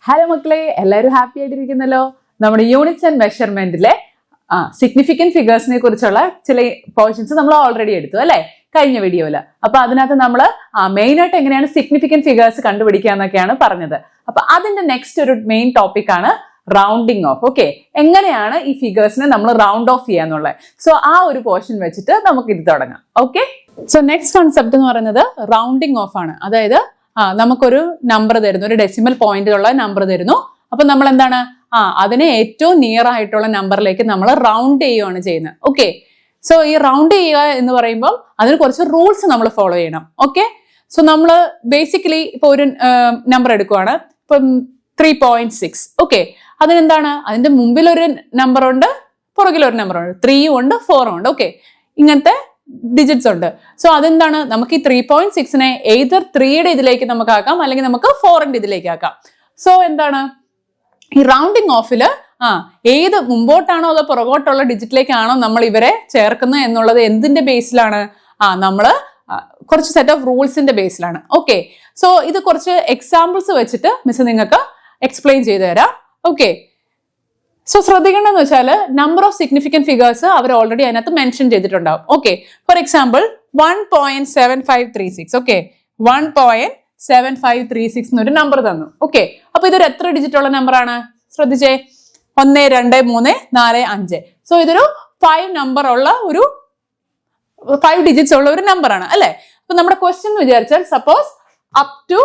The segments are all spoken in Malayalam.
ഹലോ മക്കളെ, എല്ലാവരും ഹാപ്പി ആയിട്ടിരിക്കുന്നല്ലോ. നമ്മുടെ യൂണിറ്റ്സ് ആൻഡ് മെഷർമെന്റിലെ സിഗ്നിഫിക്കന്റ് ഫിഗേഴ്സിനെ കുറിച്ചുള്ള ചില പോർഷൻസ് നമ്മൾ ഓൾറെഡി എടുത്തു അല്ലെ കഴിഞ്ഞ വീഡിയോയില്. അപ്പൊ അതിനകത്ത് നമ്മൾ മെയിൻ ആയിട്ട് എങ്ങനെയാണ് സിഗ്നിഫിക്കന്റ് ഫിഗേഴ്സ് കണ്ടുപിടിക്കുക എന്നൊക്കെയാണ് പറഞ്ഞത്. അപ്പൊ അതിന്റെ നെക്സ്റ്റ് ഒരു മെയിൻ ടോപ്പിക് ആണ് റൗണ്ടിങ് ഓഫ്. ഓക്കെ, എങ്ങനെയാണ് ഈ ഫിഗേഴ്സിനെ നമ്മൾ റൗണ്ട് ഓഫ് ചെയ്യാന്നുള്ളത്. സോ ആ ഒരു പോർഷൻ വെച്ചിട്ട് നമുക്ക് ഇത് തുടങ്ങാം. ഓക്കെ, സോ നെക്സ്റ്റ് കോൺസെപ്റ്റ് എന്ന് പറയുന്നത് റൗണ്ടിങ് ഓഫ് ആണ്. അതായത് നമുക്കൊരു നമ്പർ തരുന്നു, ഒരു ഡെസിമൽ പോയിന്റിലുള്ള നമ്പർ തരുന്നു. അപ്പൊ നമ്മൾ എന്താണ് അതിനെ ഏറ്റവും നിയർ ആയിട്ടുള്ള നമ്പറിലേക്ക് നമ്മൾ റൗണ്ട് ചെയ്യുകയാണ് ചെയ്യുന്നത്. ഓക്കെ, സോ ഈ റൗണ്ട് ചെയ്യുക എന്ന് പറയുമ്പോൾ അതിന് കുറച്ച് റൂൾസ് നമ്മൾ ഫോളോ ചെയ്യണം. ഓക്കെ, സോ നമ്മൾ ബേസിക്കലി ഇപ്പൊ ഒരു നമ്പർ എടുക്കുവാണ്, ഇപ്പം 3.6. ഓക്കെ, അതിനെന്താണ്, അതിന്റെ മുമ്പിൽ ഒരു നമ്പർ ഉണ്ട്, പുറകിലൊരു നമ്പർ ഉണ്ട്, 3 ഉണ്ട്, 4 ഉണ്ട്. ഓക്കെ, ഇങ്ങനത്തെ ഡിജിറ്റ്സ് ഉണ്ട്. സോ അതെന്താണ്, നമുക്ക് ഈ 3.6നെ എയ്തർ 3യുടെ ഇതിലേക്ക് നമുക്ക് ആക്കാം, അല്ലെങ്കിൽ നമുക്ക് 4ന്റെ ഇതിലേക്ക് ആക്കാം. സോ എന്താണ് ഈ റൗണ്ടിങ് ഓഫില് ഏത് മുമ്പോട്ടാണോ അതോ പുറകോട്ടുള്ള ഡിജിറ്റിലേക്കാണോ നമ്മൾ ഇവരെ ചേർക്കുന്നത് എന്നുള്ളത് എന്തിന്റെ ബേസിലാണ്? നമ്മള് കുറച്ച് സെറ്റ് ഓഫ് റൂൾസിന്റെ ബേസിലാണ്. ഓക്കെ, സോ ഇത് കുറച്ച് എക്സാമ്പിൾസ് വെച്ചിട്ട് മിസ് നിങ്ങൾക്ക് എക്സ്പ്ലെയിൻ ചെയ്തു തരാം. ഓക്കെ, സോ ശ്രദ്ധിക്കേണ്ടതെന്ന് വെച്ചാൽ നമ്പർ ഓഫ് സിഗ്നിഫിക്കന്റ് ഫിഗേഴ്സ് അവർ ഓൾറെഡി അതിനകത്ത് മെൻഷൻ ചെയ്തിട്ടുണ്ടാവും. Okay, for example 1.7536. ഓക്കെ, 1.7536 എന്നൊരു നമ്പർ തന്നു. ഓക്കെ, അപ്പൊ ഇതൊരു എത്ര ഡിജിറ്റ് ഉള്ള നമ്പർ ആണ്? ശ്രദ്ധിച്ചേ, 1 2 3 4 5. സോ ഇതൊരു 5 നമ്പർ ഉള്ള ഒരു 5 ഡിജിറ്റ്സ് ഉള്ള ഒരു നമ്പർ ആണ് അല്ലെ. അപ്പൊ നമ്മുടെ ക്വസ്റ്റ്യൻ എന്ന് വിചാരിച്ചാൽ suppose up to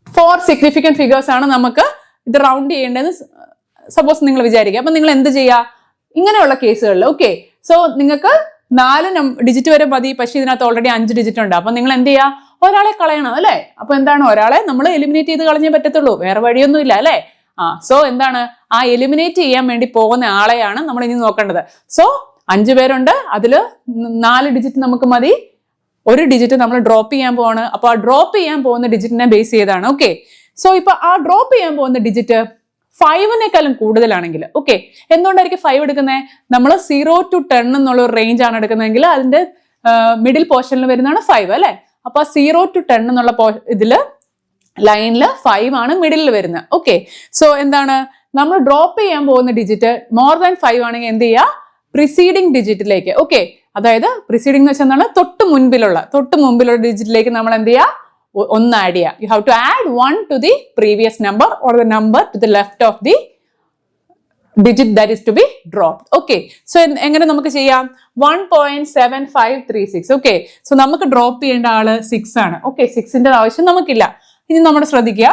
4 significant figures ആണ് നമുക്ക് ഇത് റൗണ്ട് ചെയ്യേണ്ടതെന്ന് സപ്പോസ് നിങ്ങൾ വിചാരിക്കുക. അപ്പൊ നിങ്ങൾ എന്ത് ചെയ്യുക ഇങ്ങനെയുള്ള കേസുകളിൽ? ഓക്കെ, സോ നിങ്ങൾക്ക് 4 ഡിജിറ്റ് വരെ മതി, പക്ഷെ ഇതിനകത്ത് ഓൾറെഡി 5 ഡിജിറ്റ് ഉണ്ട്. അപ്പൊ നിങ്ങൾ എന്ത് ചെയ്യുക, ഒരാളെ കളയണം അല്ലെ. അപ്പൊ എന്താണ്, ഒരാളെ നമ്മൾ എലിമിനേറ്റ് ചെയ്ത് കളഞ്ഞേ പറ്റത്തുള്ളൂ, വേറെ വഴിയൊന്നും ഇല്ല അല്ലെ. സോ എന്താണ്, ആ എലിമിനേറ്റ് ചെയ്യാൻ വേണ്ടി പോകുന്ന ആളെയാണ് നമ്മൾ ഇനി നോക്കേണ്ടത്. സോ 5 പേരുണ്ട്, അതില് 4 ഡിജിറ്റ് നമുക്ക് മതി, ഒരു ഡിജിറ്റ് നമ്മൾ ഡ്രോപ്പ് ചെയ്യാൻ പോവാണ്. അപ്പൊ ആ ഡ്രോപ്പ് ചെയ്യാൻ പോകുന്ന ഡിജിറ്റിനെ ബേസ് ചെയ്താണ്. ഓക്കെ, സോ ഇപ്പൊ ആ ഡ്രോപ്പ് ചെയ്യാൻ പോകുന്ന ഡിജിറ്റ് 5നേക്കാളും കൂടുതലാണെങ്കിൽ, ഓക്കെ, എന്തുകൊണ്ടായിരിക്കും 5 എടുക്കുന്നത്? നമ്മൾ 0 to 10 എന്നുള്ള ഒരു റേഞ്ച് ആണ് എടുക്കുന്നതെങ്കിൽ അതിന്റെ മിഡിൽ പോർഷനിൽ വരുന്നതാണ് 5 അല്ലെ. അപ്പൊ 0 to 10 എന്നുള്ള ഇതില് ലൈനില് 5 ആണ് മിഡിലിൽ വരുന്നത്. ഓക്കെ, സോ എന്താണ്, നമ്മൾ ഡ്രോപ്പ് ചെയ്യാൻ പോകുന്ന ഡിജിറ്റ് മോർ ദാൻ 5 ആണെങ്കിൽ എന്ത് ചെയ്യുക, പ്രിസീഡിങ് ഡിജിറ്റിലേക്ക്. ഓക്കെ, അതായത് പ്രിസീഡിംഗ് എന്ന് വെച്ചാൽ എന്താണ്, തൊട്ട് മുമ്പിലുള്ള ഡിജിറ്റിലേക്ക് നമ്മൾ എന്ത് ചെയ്യുക, 1 ആഡ് ചെയ്യുക. You have to add 1 to the previous number or the number to the left of the digit that is to be dropped. Okay, so എങ്ങനെ നമുക്ക് ചെയ്യാം? 1.7536. ഓക്കെ, സോ നമുക്ക് ഡ്രോപ്പ് ചെയ്യേണ്ട ആള് 6 ആണ്. ഓക്കെ, 6ന്റെ ആവശ്യം നമുക്കില്ല. ഇനി നമ്മൾ ശ്രദ്ധിക്കുക,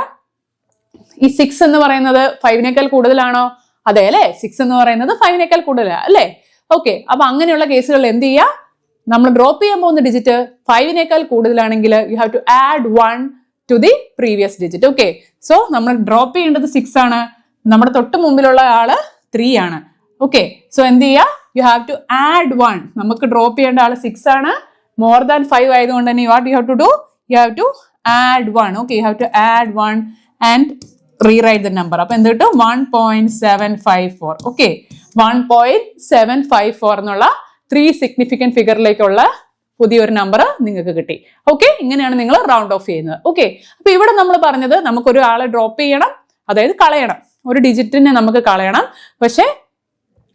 ഈ 6 എന്ന് പറയുന്നത് 5നേക്കാൾ കൂടുതലാണോ? അതെ അല്ലെ, 6 എന്ന് പറയുന്നത് 5നേക്കാൾ കൂടുതലാണ് അല്ലെ. ഓക്കെ, അപ്പൊ അങ്ങനെയുള്ള കേസുകളിൽ എന്ത് ചെയ്യുക, നമ്മൾ ഡ്രോപ്പ് ചെയ്യാൻ പോകുന്ന ഡിജിറ്റ് 5നേക്കാൾ കൂടുതലാണെങ്കിൽ you have to add 1 to the previous digit. Okay, so നമ്മൾ ഡ്രോപ്പ് ചെയ്യേണ്ടത് 6 ആണ്, നമ്മുടെ തൊട്ട് മുമ്പിലുള്ള ആള് 3 ആണ്. ഓക്കെ, സോ എന്ത് ചെയ്യുക, യു ഹാവ് ടു ആഡ് 1. നമുക്ക് ഡ്രോപ്പ് ചെയ്യേണ്ട ആള് 6 ആണ്, മോർ ദാൻ 5 ആയതുകൊണ്ട് തന്നെ what you have to do, you have to add 1. Okay, you have to add 1 and rewrite the number. അപ്പൊ എന്ത് കിട്ടും, 1.754. ഓക്കെ, 1.754 എന്നുള്ള 3 സിഗ്നിഫിക്കന്റ് ഫിഗറിലേക്കുള്ള പുതിയൊരു നമ്പർ നിങ്ങൾക്ക് കിട്ടി. ഓക്കെ, ഇങ്ങനെയാണ് നിങ്ങൾ റൗണ്ട് ഓഫ് ചെയ്യുന്നത്. ഓക്കെ, അപ്പൊ ഇവിടെ നമ്മൾ പറഞ്ഞത് നമുക്കൊരു ആളെ ഡ്രോപ്പ് ചെയ്യണം, അതായത് കളയണം, ഒരു ഡിജിറ്റിനെ നമുക്ക് കളയണം. പക്ഷെ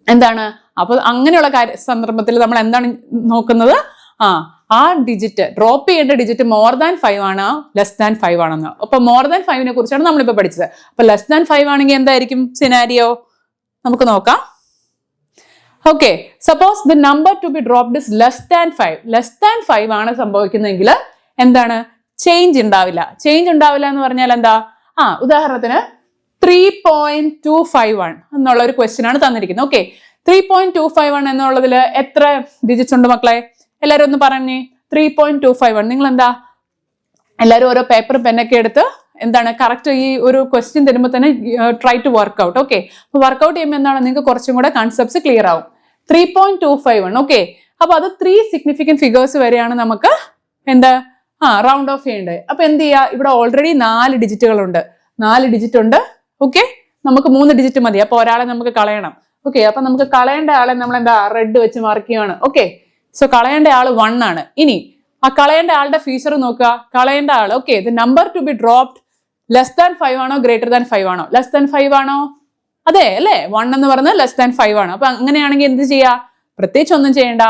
എന്താണ്, അപ്പൊ അങ്ങനെയുള്ള സന്ദർഭത്തിൽ നമ്മൾ എന്താണ് നോക്കുന്നത്, ആ ഡിജിറ്റ് ഡ്രോപ്പ് ചെയ്യേണ്ട ഡിജിറ്റ് മോർ ദാൻ 5 ആണോ ലെസ് ദാൻ 5 ആണെന്ന്. അപ്പൊ മോർ ദാൻ 5നെ കുറിച്ചാണ് നമ്മളിപ്പോ പഠിച്ചത്. അപ്പൊ ലെസ് ദാൻ 5 ആണെങ്കിൽ എന്തായിരിക്കും സിനാരിയോ, നമുക്ക് നോക്കാം. Okay, suppose the number two B dropped is less than 5. Less than 5 ആണ് സംഭവിക്കുന്നതെങ്കിൽ എന്താണ്, ചേഞ്ച് ഉണ്ടാവില്ല. ചേഞ്ച് ഉണ്ടാവില്ല എന്ന് പറഞ്ഞാൽ എന്താ, ഉദാഹരണത്തിന് 3.251 എന്നുള്ള ഒരു ക്വസ്റ്റ്യൻ ആണ് തന്നിരിക്കുന്നത്. ഓക്കെ, 3.251 എന്നുള്ളതിൽ എത്ര ഡിജിറ്റ്സ് ഉണ്ട് മക്കളെ? എല്ലാവരും ഒന്ന് പറഞ്ഞേ. 3.251. നിങ്ങൾ എന്താ എല്ലാവരും ഓരോ പേപ്പർ പെന്നൊക്കെ എടുത്ത് എന്താണ് കറക്റ്റ് ഈ ഒരു ക്വസ്റ്റ്യൻ തരുമ്പോൾ തന്നെ try to work out. Okay, അപ്പൊ വർക്ക്ഔട്ട് ചെയ്യുമ്പോൾ എന്താണ്, നിങ്ങൾക്ക് കുറച്ചും കൂടെ കൺസെപ്റ്റ്സ് ക്ലിയർ ആവും. 3.251. ഓക്കെ, അപ്പൊ അത് 3 സിഗ്നിഫിക്കന്റ് ഫിഗേഴ്സ് വരെയാണ് നമുക്ക് എന്താ റൗണ്ട് ഓഫ് ചെയ്യേണ്ടത്. അപ്പൊ എന്ത് ചെയ്യുക, ഇവിടെ ഓൾറെഡി 4 ഡിജിറ്റുകളുണ്ട്, 4 ഡിജിറ്റ് ഉണ്ട്. ഓക്കെ, നമുക്ക് 3 ഡിജിറ്റ് മതി. അപ്പൊ ഒരാളെ നമുക്ക് കളയണം. ഓക്കെ, അപ്പൊ നമുക്ക് കളയേണ്ട ആളെ നമ്മൾ എന്താ റെഡ് വെച്ച് മാർക്ക് ചെയ്യുകയാണ്. ഓക്കെ, സോ കളയേണ്ട ആള് 1 ആണ്. ഇനി ആ കളയേണ്ട ആളുടെ ഫീച്ചർ നോക്കുക, കളയേണ്ട ആള് okay, the number two B dropped less than 5 ആണോ ഗ്രേറ്റർ ദാൻ 5 ആണോ? ലെസ് ദാൻ 5 ആണോ? അതെ അല്ലേ, 1 എന്ന് പറഞ്ഞാൽ ലെസ് ദാൻ 5 ആണ്. അപ്പൊ അങ്ങനെയാണെങ്കിൽ എന്ത് ചെയ്യാ? പ്രത്യേകിച്ച് ഒന്നും ചെയ്യണ്ട.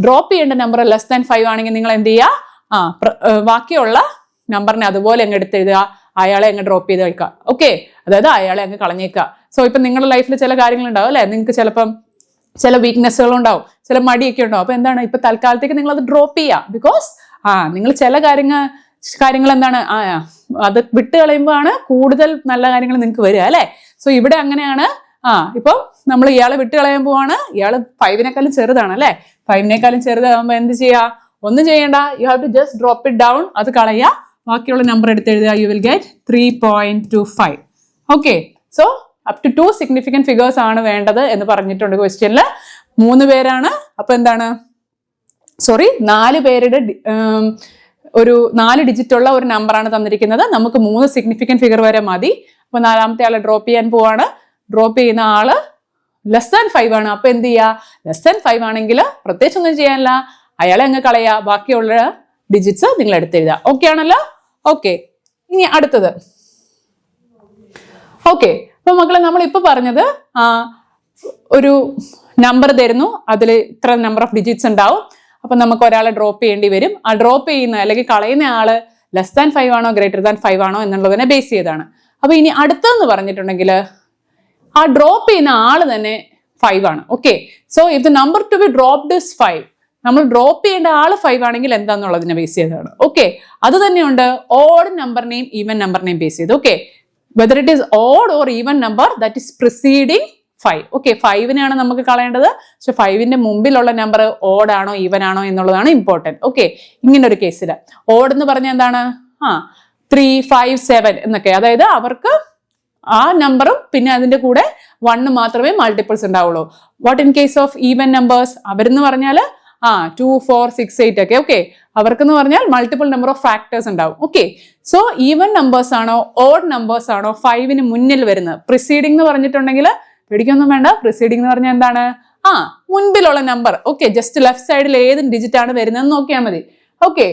ഡ്രോപ്പ് ചെയ്യേണ്ട നമ്പർ ലെസ് ദാൻ 5 ആണെങ്കിൽ നിങ്ങൾ എന്ത് ചെയ്യുക? ബാക്കിയുള്ള നമ്പറിനെ അതുപോലെ അങ്ങ് എടുത്തെഴുതുക, അയാളെ അങ്ങ് ഡ്രോപ്പ് ചെയ്ത് വയ്ക്കുക. ഓക്കെ, അതായത് അയാളെ അങ്ങ് കളഞ്ഞേക്കുക. സോ ഇപ്പൊ നിങ്ങളുടെ ലൈഫിൽ ചില കാര്യങ്ങളുണ്ടാവും അല്ലെ, നിങ്ങൾക്ക് ചിലപ്പം ചില വീക്ക്നെസ്സുകൾ ഉണ്ടാവും, ചില മടിയൊക്കെ ഉണ്ടാവും. അപ്പൊ എന്താണ്, ഇപ്പൊ തൽക്കാലത്തേക്ക് നിങ്ങൾ അത് ഡ്രോപ്പ് ചെയ്യുക. ബിക്കോസ് നിങ്ങൾ ചില കാര്യങ്ങൾ എന്താണ് അത് വിട്ട് കളയുമ്പോഴാണ് കൂടുതൽ നല്ല കാര്യങ്ങൾ നിങ്ങൾക്ക് വരിക അല്ലെ. സോ ഇവിടെ അങ്ങനെയാണ്. ഇപ്പൊ നമ്മൾ ഇയാളെ വിട്ട് കളയാൻ പോവാണ്. ഇയാള് 5-നേക്കാളും ചെറുതാണ് അല്ലെ. 5-നേക്കാളും ചെറുതാകുമ്പോ എന്ത് ചെയ്യാ? ഒന്നും ചെയ്യണ്ട, you have to just drop it down. അത് കളയുക, ബാക്കിയുള്ള നമ്പർ എടുത്തെഴുതുക. You will get 3.25. Okay, so up to 2 significant figures ആണ് വേണ്ടത് എന്ന് പറഞ്ഞിട്ടുണ്ട് ക്വസ്റ്റ്യനിൽ. 3 പേരാണ്. അപ്പൊ എന്താണ്, 4 പേരുടെ ഒരു 4 ഡിജിറ്റ് ഉള്ള ഒരു നമ്പറാണ് തന്നിരിക്കുന്നത്. നമുക്ക് 3 സിഗ്നിഫിക്കന്റ് ഫിഗർ വരെ മതി. അപ്പൊ 4ാമത്തെ ആളെ ഡ്രോപ്പ് ചെയ്യാൻ പോവാണ്. ഡ്രോപ്പ് ചെയ്യുന്ന ആള് ലെസ് ദാൻ 5 ആണ്. അപ്പൊ എന്ത് ചെയ്യുക? ലെസ് ദാൻ 5 ആണെങ്കിൽ പ്രത്യേകിച്ച് ഒന്നും ചെയ്യാനില്ല, അയാളെ അങ്ങ് കളയുക, ബാക്കിയുള്ള ഡിജിറ്റ്സ് നിങ്ങൾ എടുത്തെഴുതുക. ഓക്കെ ആണല്ലോ? ഓക്കെ, ഇനി അടുത്തത്. ഓക്കെ, അപ്പൊ മക്കളെ നമ്മൾ ഇപ്പൊ പറഞ്ഞത് ഒരു നമ്പർ തരുന്നു, അതിൽ ഇത്ര നമ്പർ ഓഫ് ഡിജിറ്റ്സ് ഉണ്ടാവും. അപ്പൊ നമുക്ക് ഒരാളെ ഡ്രോപ്പ് ചെയ്യേണ്ടി വരും. ആ ഡ്രോപ്പ് ചെയ്യുന്ന അല്ലെങ്കിൽ കളയുന്ന ആള് ലെസ് ദാൻ 5 ആണോ ഗ്രേറ്റർ ദാൻ 5 ആണോ എന്നുള്ളതിനെ ബേസ് ചെയ്താണ്. അപ്പൊ ഇനി അടുത്തെന്ന് പറഞ്ഞിട്ടുണ്ടെങ്കിൽ ആ ഡ്രോപ്പ് ചെയ്യുന്ന ആള് തന്നെ 5 ആണ്. Okay, so if the number two B dropped is 5, നമ്മൾ ഡ്രോപ്പ് ചെയ്യേണ്ട ആള് 5 ആണെങ്കിൽ എന്താന്നുള്ളതിനെ ബേസ് ചെയ്തതാണ്. ഓക്കെ, അത് തന്നെയുണ്ട് ഓഡ് നമ്പറിനെയും ഈവൻ നമ്പറിനെയും ബേസ് ചെയ്ത്. Okay, whether it is odd or even number that is preceding 5. Okay, 5-നെയാണ് നമുക്ക് കളയേണ്ടത്. പക്ഷെ 5-ന്റെ മുമ്പിലുള്ള നമ്പർ ഓഡ് ആണോ ഈവൻ ആണോ എന്നുള്ളതാണ് ഇമ്പോർട്ടന്റ്. ഓക്കെ, ഇങ്ങനെ ഒരു കേസിൽ ഓഡ് എന്ന് പറഞ്ഞാൽ എന്താണ്? 3, 5, 7 എന്നൊക്കെ, അതായത് അവർക്ക് ആ നമ്പറും പിന്നെ അതിന്റെ കൂടെ 1 മാത്രമേ മൾട്ടിപ്പിൾസ് ഉണ്ടാവുള്ളൂ. What in case of even numbers? അവരെന്ന് പറഞ്ഞാൽ 2, 4, 6, 8 ഒക്കെ. ഓക്കെ, അവർക്കെന്ന് പറഞ്ഞാൽ മൾട്ടിപ്പിൾ നമ്പർ ഓഫ് ഫാക്ടേഴ്സ് ഉണ്ടാവും. ഓക്കെ, സോ ഈവൻ നമ്പേഴ്സ് ആണോ ഓഡ് നമ്പേഴ്സ് ആണോ 5-ന് മുന്നിൽ വരുന്നത്? പ്രിസീഡിംഗ് എന്ന് പറഞ്ഞിട്ടുണ്ടെങ്കിൽ പേടിക്കൊന്നും വേണ്ട. പ്രിസീഡിംഗ് എന്ന് പറഞ്ഞാൽ എന്താണ്? മുൻപിലുള്ള നമ്പർ. ഓക്കെ, ജസ്റ്റ് ലെഫ്റ്റ് സൈഡിൽ ഏത് ഡിജിറ്റ് ആണ് വരുന്നതെന്ന് നോക്കിയാൽ മതി. Okay,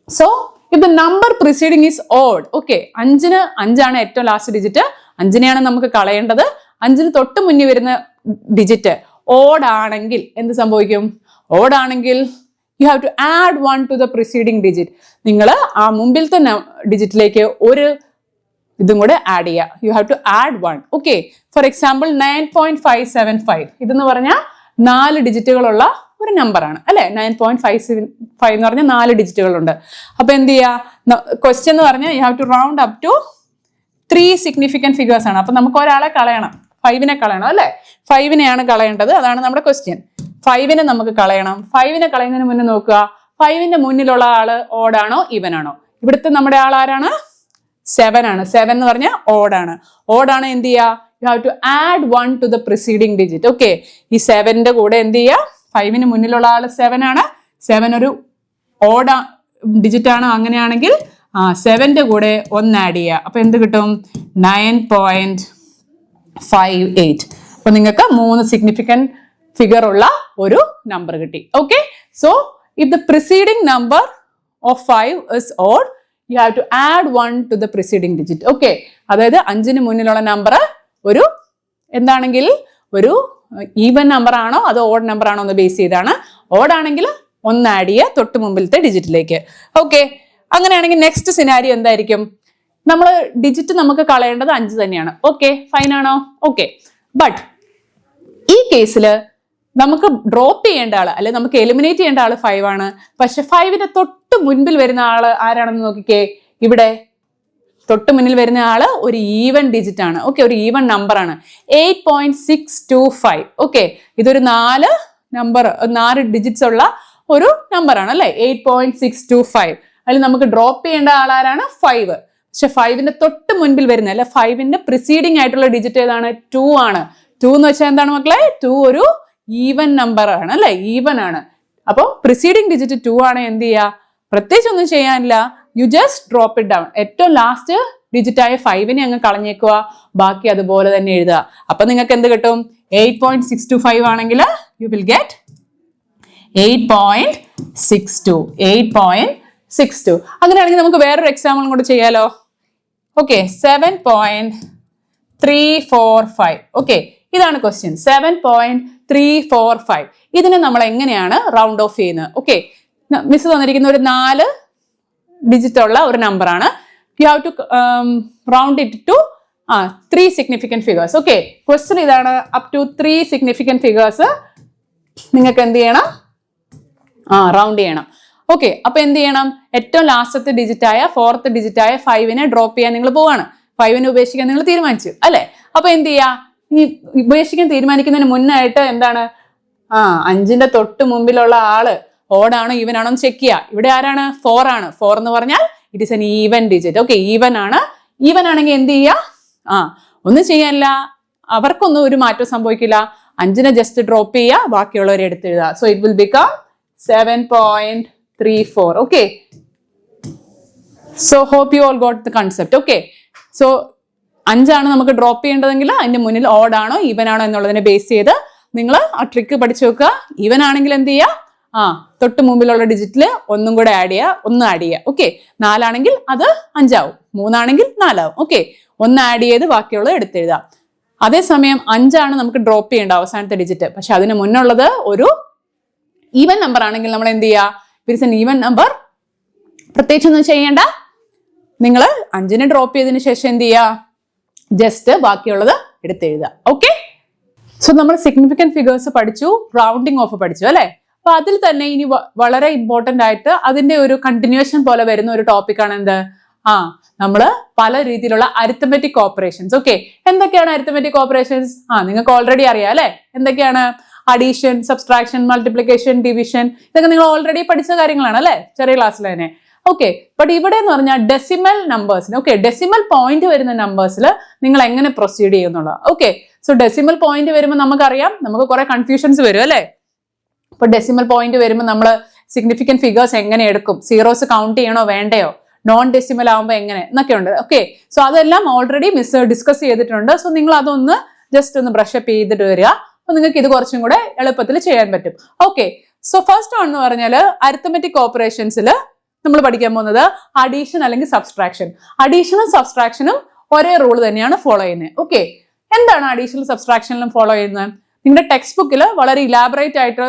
so if the number preceding is odd, okay, 5 ഏറ്റവും ലാസ്റ്റ് ഡിജിറ്റ്, 5-നെയാണ് നമുക്ക് കളയേണ്ടത്. 5-ന് തൊട്ട് മുന്നിൽ വരുന്ന ഡിജിറ്റ് ഓഡ് ആണെങ്കിൽ എന്ത് സംഭവിക്കും? ഓഡ് ആണെങ്കിൽ you have to add 1 to the preceding digit. നിങ്ങൾ ആ മുമ്പിലത്തെ ഡിജിറ്റിലേക്ക് ഒരു ഇതും കൂടെ ആഡ് ചെയ്യുക. You have to add 1. Okay, for example 9.575 ഇതെന്ന് പറഞ്ഞാൽ 4 ഡിജിറ്റുകളുള്ള ഒരു നമ്പറാണ് അല്ലെ. 9.575 എന്ന് പറഞ്ഞാൽ 4 ഡിജിറ്റുകളുണ്ട്. അപ്പൊ എന്ത് ചെയ്യുക? ക്വസ്റ്റ്യൻ എന്ന് പറഞ്ഞാൽ you have to round up to 3 significant figures ആണ്. അപ്പൊ നമുക്ക് ഒരാളെ കളയണം, 5-നെ കളയണം അല്ലെ. 5-നെയാണ് കളയേണ്ടത്, അതാണ് നമ്മുടെ ക്വസ്റ്റ്യൻ. 5-നെ നമുക്ക് കളയണം. 5-നെ കളയുന്നതിന് മുന്നേ നോക്കുക, 5-ന്റെ മുന്നിലുള്ള ആള് ഓഡ് ആണോ ഈവൻ ആണോ? ഇവിടുത്തെ നമ്മുടെ ആൾ ആരാണ്? 7 ആണ്. 7 എന്ന് പറഞ്ഞാൽ ഓഡാണ്. ഓഡാണ് എന്ത് ചെയ്യുക? You have to add 1 to the preceding digit. Okay, ഈ 7-ന്റെ കൂടെ എന്ത് ചെയ്യുക? 5-ന് മുന്നിലുള്ള ആള് 7 ആണ്. 7 ഒരു ഓഡ് ഡിജിറ്റ് ആണ്. അങ്ങനെയാണെങ്കിൽ 7-ന്റെ കൂടെ 1 ആഡ് ചെയ്യുക. അപ്പൊ എന്ത് കിട്ടും? 9.58. അപ്പൊ നിങ്ങൾക്ക് 3 സിഗ്നിഫിക്കന്റ് ഫിഗർ ഉള്ള ഒരു നമ്പർ കിട്ടി. Okay, so if the preceding number of 5 is odd, you have to add 1 to the preceding digit. Okay, അതായത് 5-ന് മുന്നിലുള്ള നമ്പർ ഒരു എന്താണെങ്കിൽ ഒരു ഈവൻ നമ്പർ ആണോ അതോ ഓഡ് നമ്പർ ആണോ എന്ന് ബേസ് ചെയ്താണ്. ഓഡ് ആണെങ്കിൽ 1 ആഡ് ചെയ്യുക തൊട്ട് മുമ്പിലത്തെ ഡിജിറ്റിലേക്ക്. ഓക്കെ, അങ്ങനെയാണെങ്കിൽ നെക്സ്റ്റ് സിനാരിയോ എന്തായിരിക്കും? നമ്മൾ ഡിജിറ്റ് നമുക്ക് കളയേണ്ടത് 5 തന്നെയാണ്. ഓക്കെ, ഫൈൻ ആണോ? ഓക്കെ, ബട്ട് ഈ കേസിൽ നമുക്ക് ഡ്രോപ്പ് ചെയ്യേണ്ട ആള് അല്ലെ നമുക്ക് എലിമിനേറ്റ് ചെയ്യേണ്ട ആള് 5 ആണ്. പക്ഷെ 5-ന്റെ തൊട്ട് മുൻപിൽ വരുന്ന ആള് ആരാണെന്ന് നോക്കിക്കേ. ഇവിടെ തൊട്ട് മുന്നിൽ വരുന്ന ആള് ഒരു ഈവൻ ഡിജിറ്റ് ആണ്. ഓക്കെ, ഒരു ഈവൻ നമ്പർ ആണ്. 8.625. ഓക്കെ, ഇതൊരു 4 ഡിജിറ്റ്സ് ഉള്ള ഒരു നമ്പർ ആണ് അല്ലെ. 8.625. അതിൽ നമുക്ക് ഡ്രോപ്പ് ചെയ്യേണ്ട ആളാരാണ്? 5. പക്ഷെ 5-ന്റെ തൊട്ട് മുൻപിൽ വരുന്ന അല്ലെ 5-ന്റെ പ്രിസീഡിംഗ് ആയിട്ടുള്ള ഡിജിറ്റ് ഏതാണ്? 2 ആണ്. 2 എന്ന് വെച്ചാൽ എന്താണ് മക്കളെ? 2 ഒരു ഈവൻ നമ്പർ ആണ് അല്ലെ, ഈവൻ ആണ്. അപ്പോൾ പ്രിസീഡിംഗ് ഡിജിറ്റ് 2 ആണ്. എന്ത് ചെയ്യുക? പ്രത്യേകിച്ച് ഒന്നും ചെയ്യാനില്ല, you just drop it down. ഏറ്റവും ലാസ്റ്റ് ഡിജിറ്റ് ആയ 5-നെ അങ്ങ് കളഞ്ഞേക്കുക, ബാക്കി അതുപോലെ തന്നെ എഴുതുക. അപ്പൊ നിങ്ങൾക്ക് എന്ത് കിട്ടും? 8.625 ആണെങ്കിൽ യു വിൽ ഗെറ്റ് 8.62. അങ്ങനെയാണെങ്കിൽ നമുക്ക് വേറൊരു എക്സാമ്പിളും കൂടെ ചെയ്യാലോ. ഓക്കെ 7.345. ഓക്കെ, ഇതാണ് ക്വസ്റ്റ്യൻ. 7.345. ഇതിനെ നമ്മൾ എങ്ങനെയാണ് റൗണ്ട് ഓഫ് ചെയ്യുന്നത്? ഓക്കെ, മിസ് തന്നിരിക്കുന്ന ഒരു 4 ഡിജിറ്റ് ഉള്ള ഒരു നമ്പർ ആണ്. You have to round it to 3 significant figures. Okay, question ഇതാണ്. അപ് ടു 3 സിഗ്നിഫിക്കന്റ് ഫിഗേഴ്സ് നിങ്ങൾക്ക് എന്ത് ചെയ്യണം? റൗണ്ട് ചെയ്യണം. ഓക്കെ, അപ്പൊ എന്ത് ചെയ്യണം? ഏറ്റവും ലാസ്റ്റത്തെ ഡിജിറ്റ് ആയ 4th ഡിജിറ്റ് ആയ 5നെ ഡ്രോപ്പ് ചെയ്യാൻ നിങ്ങൾ പോവാണ്. 5നെ ഉപേക്ഷിക്കാൻ നിങ്ങൾ തീരുമാനിച്ചു അല്ലെ? അപ്പൊ എന്ത് ചെയ്യാ? ഈ ഉപേക്ഷിക്കാൻ തീരുമാനിക്കുന്നതിന് മുന്നായിട്ട് എന്താണ്? 5ന്റെ തൊട്ട് മുമ്പിലുള്ള ആള് ഓടാണോ ഈവൻ ആണോ എന്ന് ചെക്ക് ചെയ്യുക. ഇവിടെ ആരാണ്? 4 ആണ്. 4 എന്ന് പറഞ്ഞാൽ it is N even digit. Okay, even ആണ്. ഈവൻ ആണെങ്കിൽ എന്ത് ചെയ്യുക? ഒന്നും ചെയ്യാനില്ല, അവർക്കൊന്നും ഒരു മാറ്റം സംഭവിക്കില്ല. 5നെ ജസ്റ്റ് ഡ്രോപ്പ് ചെയ്യുക, ബാക്കിയുള്ളവരെ എടുത്തെഴുതുക. So it will become 7.34. Okay, so hope you all got the concept. Okay, so 5 നമുക്ക് ഡ്രോപ്പ് ചെയ്യേണ്ടതെങ്കിൽ അതിന്റെ മുന്നിൽ ഓഡ് ആണോ ഈവൻ ആണോ എന്നുള്ളതിനെ ബേസ് ചെയ്ത് നിങ്ങൾ ആ ട്രിക്ക് പഠിച്ചു വെക്കുക. ഈവൻ ആണെങ്കിൽ എന്ത് ചെയ്യുക? തൊട്ട് മുമ്പിലുള്ള ഡിജിറ്റിൽ ഒന്നും കൂടെ ആഡ് ചെയ്യുക, 1 ആഡ് ചെയ്യുക. ഓക്കെ, 4 ആണെങ്കിൽ അത് 5 ആവും, 3 ആണെങ്കിൽ 4 ആവും. ഓക്കെ, 1 ആഡ് ചെയ്ത് ബാക്കിയുള്ളത് എടുത്തെഴുതുക. അതേസമയം 5 ആണ് നമുക്ക് ഡ്രോപ്പ് ചെയ്യേണ്ട അവസാനത്തെ ഡിജിറ്റ്. പക്ഷെ അതിന് മുന്നുള്ളത് ഒരു ഈവൻ നമ്പർ ആണെങ്കിൽ നമ്മൾ എന്ത് ചെയ്യുക? It's an even number. പ്രത്യേകിച്ചൊന്നും ചെയ്യേണ്ട. നിങ്ങൾ 5നെ ഡ്രോപ്പ് ചെയ്തതിന് ശേഷം എന്ത് ചെയ്യുക? ജസ്റ്റ് ബാക്കിയുള്ളത് എടുത്തെഴുതുക. ഓക്കെ, സോ നമ്മൾ സിഗ്നിഫിക്കന്റ് ഫിഗേഴ്സ് പഠിച്ചു, റൗണ്ടിങ് ഓഫ് പഠിച്ചു അല്ലെ? അപ്പൊ അതിൽ തന്നെ ഇനി വളരെ ഇമ്പോർട്ടന്റ് ആയിട്ട് അതിന്റെ ഒരു കണ്ടിന്യൂഷൻ പോലെ വരുന്ന ഒരു ടോപ്പിക്കാണ് എന്ത്? നമ്മള് പല രീതിയിലുള്ള അരിത്തമെറ്റിക് ഓപ്പറേഷൻസ്. ഓക്കെ, എന്തൊക്കെയാണ് അരിത്തമെറ്റിക് ഓപ്പറേഷൻസ്? നിങ്ങൾക്ക് ഓൾറെഡി അറിയാം അല്ലെ? എന്തൊക്കെയാണ്? അഡീഷൻ, സബ്സ്ട്രാക്ഷൻ, മൾട്ടിപ്ലിക്കേഷൻ, ഡിവിഷൻ, ഇതൊക്കെ നിങ്ങൾ ഓൾറെഡി പഠിച്ച കാര്യങ്ങളാണ് അല്ലെ, ചെറിയ ക്ലാസ്സിൽ തന്നെ. ഓക്കെ, ബട്ട് ഇവിടെ എന്ന് പറഞ്ഞാൽ ഡെസിമൽ നമ്പേഴ്സിന്, ഓക്കെ, ഡെസിമൽ പോയിന്റ് വരുന്ന നമ്പേഴ്സിൽ നിങ്ങൾ എങ്ങനെ പ്രൊസീഡ് ചെയ്യുന്നുള്ളത്. ഓക്കെ, സോ ഡെസിമൽ പോയിന്റ് വരുമ്പോൾ നമുക്കറിയാം, നമുക്ക് കുറെ കൺഫ്യൂഷൻസ് വരും അല്ലെ? ഇപ്പൊ ഡെസിമൽ പോയിന്റ് വരുമ്പോൾ നമ്മൾ സിഗ്നിഫിക്കന്റ് ഫിഗേഴ്സ് എങ്ങനെ എടുക്കും? സീറോസ് കൗണ്ട് ചെയ്യണോ വേണ്ടയോ? നോൺ ഡെസിമൽ ആകുമ്പോൾ എങ്ങനെ എന്നൊക്കെ ഉണ്ട്. ഓക്കെ, സോ അതെല്ലാം ഓൾറെഡി മിസ് ഡിസ്കസ് ചെയ്തിട്ടുണ്ട്. സോ നിങ്ങൾ അതൊന്ന് ജസ്റ്റ് ഒന്ന് ബ്രഷ് അപ്പ് ചെയ്തിട്ട് വരിക. അപ്പൊ നിങ്ങൾക്ക് ഇത് കുറച്ചും കൂടെ എളുപ്പത്തിൽ ചെയ്യാൻ പറ്റും. ഓക്കെ, സോ ഫസ്റ്റ് എന്ന് പറഞ്ഞാൽ അരിത്തമെറ്റിക് ഓപ്പറേഷൻസിൽ നമ്മൾ പഠിക്കാൻ പോകുന്നത് അഡീഷൻ അല്ലെങ്കിൽ സബ്സ്ട്രാക്ഷൻ. അഡീഷനും സബ്സ്ട്രാക്ഷനും ഒരേ റൂൾ തന്നെയാണ് ഫോളോ ചെയ്യുന്നത്. ഓക്കെ, എന്താണ് അഡീഷണൽ സബ്സ്ട്രാക്ഷനിലും ഫോളോ ചെയ്യുന്നത്? നിങ്ങളുടെ ടെക്സ്റ്റ് ബുക്കിൽ വളരെ ഇലാബറേറ്റ് ആയിട്ട്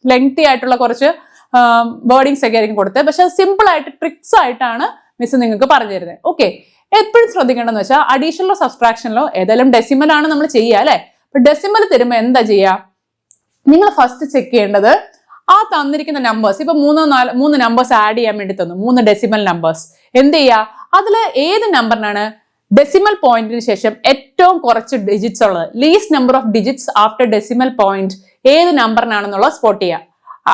ലെങ്തി ആയിട്ടുള്ള കുറച്ച് വേർഡിങ്സ് ഒക്കെ ആയിരിക്കും കൊടുത്തത്. പക്ഷെ സിമ്പിൾ ആയിട്ട് ട്രിക്സ് ആയിട്ടാണ് മിസ് നിങ്ങൾക്ക് പറഞ്ഞു തരുന്നത്. ഓക്കെ, എപ്പോഴും ശ്രദ്ധിക്കേണ്ടതെന്ന് വെച്ചാൽ അഡീഷണലോ സബ്സ്ട്രാക്ഷനിലോ ഏതായാലും ഡെസിമൽ ആണ് നമ്മൾ ചെയ്യുക അല്ലെ? അപ്പൊ ഡെസിമൽ തരുമ്പോൾ എന്താ ചെയ്യുക? നിങ്ങൾ ഫസ്റ്റ് ചെക്ക് ചെയ്യേണ്ടത് ആ തന്നിരിക്കുന്ന നമ്പേഴ്സ്. ഇപ്പൊ 3 നമ്പേഴ്സ് ആഡ് ചെയ്യാൻ വേണ്ടി തന്നു, 3 ഡെസിമൽ നമ്പേഴ്സ്. എന്ത് ചെയ്യുക? അതില് ഏത് നമ്പറിനാണ് ഡെസിമൽ പോയിന്റിന് ശേഷം ഏറ്റവും കുറച്ച് ഡിജിറ്റ്സ് ഉള്ളത്, least number of digits after decimal point ഏത് നമ്പറിനാണെന്നുള്ളത് സ്പോട്ട് ചെയ്യുക.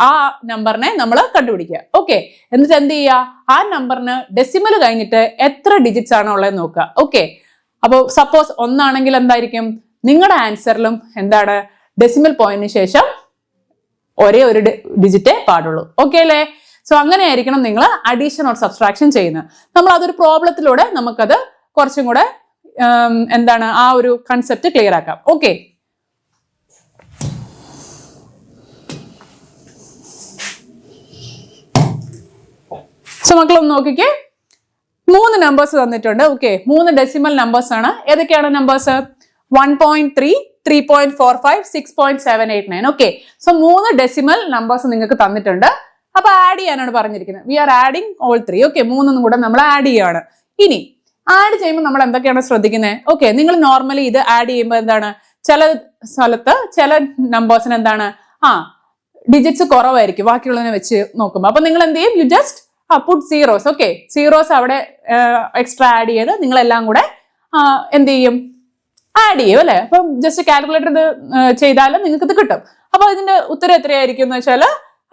ആ നമ്പറിനെ നമ്മൾ കണ്ടുപിടിക്കുക. ഓക്കെ, എന്നിട്ട് എന്ത് ചെയ്യുക? ആ നമ്പറിന് ഡെസിമൽ കഴിഞ്ഞിട്ട് എത്ര ഡിജിറ്റ്സ് ആണോ ഉള്ളത് നോക്കുക. ഓക്കെ, അപ്പോൾ സപ്പോസ് 1 ആണെങ്കിൽ എന്തായിരിക്കും? നിങ്ങളുടെ ആൻസറിലും എന്താണ്? ഡെസിമൽ പോയിന്റിന് ശേഷം ഒരേ ഒരു ഡിജിറ്റേ പാടുള്ളൂ. ഓക്കെ അല്ലേ? സോ അങ്ങനെ ആയിരിക്കണം നിങ്ങൾ അഡീഷൻ ഓർ സബ്സ്ട്രാക്ഷൻ ചെയ്യുന്നത്. നമ്മൾ അതൊരു പ്രോബ്ലത്തിലൂടെ നമുക്കത് കുറച്ചും കൂടെ എന്താണ് ആ ഒരു കൺസെപ്റ്റ് ക്ലിയർ ആക്കാം. ഓക്കെ, സോ മക്കളൊന്ന് നോക്കിക്കേ, 3 നമ്പേഴ്സ് തന്നിട്ടുണ്ട്. ഓക്കെ, 3 ഡെസിമൽ നമ്പേഴ്സ് ആണ്. ഏതൊക്കെയാണ് numbers? 1.3, 3.45, 6.789. Okay, so 3 decimal numbers നിങ്ങൾക്ക് തന്നിട്ടുണ്ട്. അപ്പൊ ആഡ് ചെയ്യാനാണ് പറഞ്ഞിരിക്കുന്നത്. We are adding all 3. Okay, 3 കൂടെ നമ്മൾ ആഡ് ചെയ്യാണ്. ഇനി ആഡ് ചെയ്യുമ്പോൾ നമ്മൾ എന്തൊക്കെയാണ് ശ്രദ്ധിക്കുന്നത്? ഓക്കെ, നിങ്ങൾ നോർമലി ഇത് ആഡ് ചെയ്യുമ്പോൾ എന്താണ്? ചില സ്ഥലത്ത് ചില നമ്പേഴ്സിന് എന്താണ് ഡിജിറ്റ്സ് കുറവായിരിക്കും ബാക്കിയുള്ളതിനെ വെച്ച് നോക്കുമ്പോൾ. അപ്പൊ നിങ്ങൾ എന്ത് ചെയ്യും? You just put zeros. Okay, zeros അവിടെ എക്സ്ട്രാ ആഡ് ചെയ്ത് നിങ്ങളെല്ലാം കൂടെ എന്ത് ചെയ്യും? ആഡ് ചെയ്യും അല്ലെ? അപ്പൊ ജസ്റ്റ് കാൽക്കുലേറ്റർ ഇത് ചെയ്താലും നിങ്ങൾക്ക് ഇത് കിട്ടും. അപ്പൊ ഇതിന്റെ ഉത്തരം എത്രയായിരിക്കും എന്ന് വെച്ചാൽ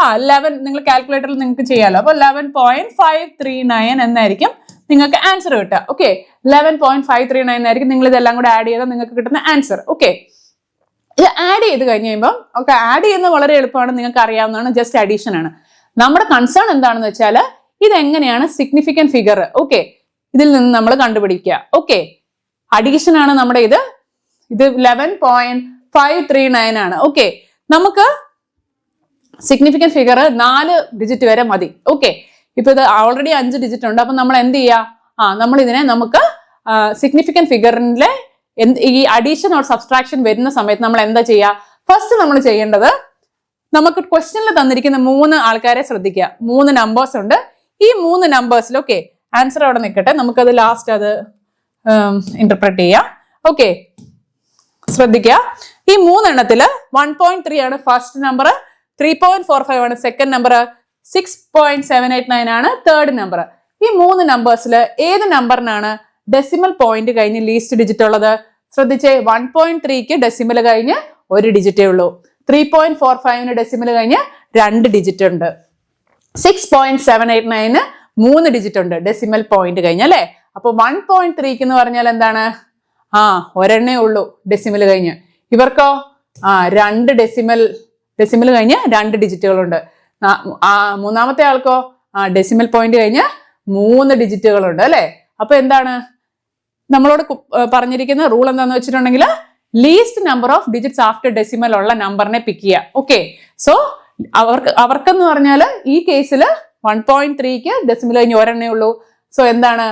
11. നിങ്ങൾ കാൽക്കുലേറ്ററിൽ നിങ്ങൾക്ക് ചെയ്യാമല്ലോ. അപ്പൊ 11.539 എന്നായിരിക്കും നിങ്ങൾക്ക് ആൻസർ കിട്ടുക. ഓക്കെ, 11.539 ആയിരിക്കും നിങ്ങൾ ഇതെല്ലാം കൂടെ ആഡ് ചെയ്താൽ നിങ്ങൾക്ക് കിട്ടുന്ന ആൻസർ. ഓക്കെ, ഇത് ആഡ് ചെയ്ത് കഴിഞ്ഞ് കഴിയുമ്പോൾ ഓക്കെ, ആഡ് ചെയ്യുന്നത് വളരെ എളുപ്പമാണ്, നിങ്ങൾക്ക് അറിയാവുന്നതാണ്. ജസ്റ്റ് അഡീഷൻ ആണ്. നമ്മുടെ കൺസേൺ എന്താണെന്ന് വെച്ചാൽ ഇതെങ്ങനെയാണ് സിഗ്നിഫിക്കന്റ് ഫിഗർ ഓക്കെ ഇതിൽ നിന്ന് നമ്മൾ കണ്ടുപിടിക്കുക. ഓക്കെ, അഡീഷൻ ആണ് നമ്മുടെ ഇത് 11.539 ആണ്. ഓക്കെ, നമുക്ക് സിഗ്നിഫിക്കന്റ് ഫിഗർ 4 ഡിജിറ്റ് വരെ മതി. ഓക്കെ, ഇപ്പൊ ഇത് ഓൾറെഡി 5 ഡിജിറ്റ് ഉണ്ട്. അപ്പൊ നമ്മൾ എന്ത് ചെയ്യുക? നമ്മൾ ഇതിനെ നമുക്ക് സിഗ്നിഫിക്കന്റ് ഫിഗറിലെ ഈ അഡീഷൻ ഓർ സബ്സ്ട്രാക്ഷൻ വരുന്ന സമയത്ത് നമ്മൾ എന്താ ചെയ്യുക? ഫസ്റ്റ് നമ്മൾ ചെയ്യേണ്ടത്, നമുക്ക് ക്വസ്റ്റ്യനിൽ തന്നിരിക്കുന്ന 3 ആൾക്കാരെ ശ്രദ്ധിക്കുക. 3 നമ്പേഴ്സ് ഉണ്ട്. ഈ 3 നമ്പേഴ്സിൽ ഓക്കെ ആൻസർ അവിടെ നിൽക്കട്ടെ, നമുക്കത് ലാസ്റ്റ് അത് ഇന്റർപ്രറ്റ് ചെയ്യാം. ഓക്കെ, ശ്രദ്ധിക്കുക. ഈ 3 എണ്ണത്തില് 1.3 ആണ് ഫസ്റ്റ് നമ്പർ, 3.45 ആണ് സെക്കൻഡ് നമ്പർ, 6.789 ആണ് തേർഡ് നമ്പർ. ഈ 3 നമ്പേഴ്സിൽ ഏത് നമ്പറിനാണ് ഡെസിമൽ പോയിന്റ് കഴിഞ്ഞ് ലീസ്റ്റ് ഡിജിറ്റ് ഉള്ളത്? ശ്രദ്ധിച്ചേ, 1.3ക്ക് ഡെസിമൽ കഴിഞ്ഞ് 1 ഡിജിറ്റേ ഉള്ളൂ. 3.45 ഡെസിമൽ കഴിഞ്ഞ് 2 ഡിജിറ്റ് ഉണ്ട്. 6.789 3 ഡിജിറ്റ് ഉണ്ട് ഡെസിമൽ പോയിന്റ് കഴിഞ്ഞ്, അല്ലെ? അപ്പൊ 1.3 എന്ന് പറഞ്ഞാൽ എന്താണ്? ഒരെണ്ണേ ഉള്ളൂ ഡെസിമൽ കഴിഞ്ഞ്. ഇവർക്കോ 2 ഡെസിമൽ കഴിഞ്ഞ് 2 ഡിജിറ്റുകളുണ്ട്. മൂന്നാമത്തെ ആൾക്കോ ഡെസിമൽ പോയിന്റ് കഴിഞ്ഞ് 3 ഡിജിറ്റുകളുണ്ട്, അല്ലെ? അപ്പൊ എന്താണ് നമ്മളോട് പറഞ്ഞിരിക്കുന്ന റൂൾ എന്താന്ന് വെച്ചിട്ടുണ്ടെങ്കിൽ least number of digits after decimal ഉള്ള നമ്പറിനെ പിക്ക് ചെയ്യുക. ഓക്കെ, സോ അവർക്കെന്ന് പറഞ്ഞാൽ ഈ കേസിൽ 1.3ക്ക് ഡെസിമൽ കഴിഞ്ഞ് ഒരെണ്ണേ ഉള്ളൂ. സോ എന്താണ്,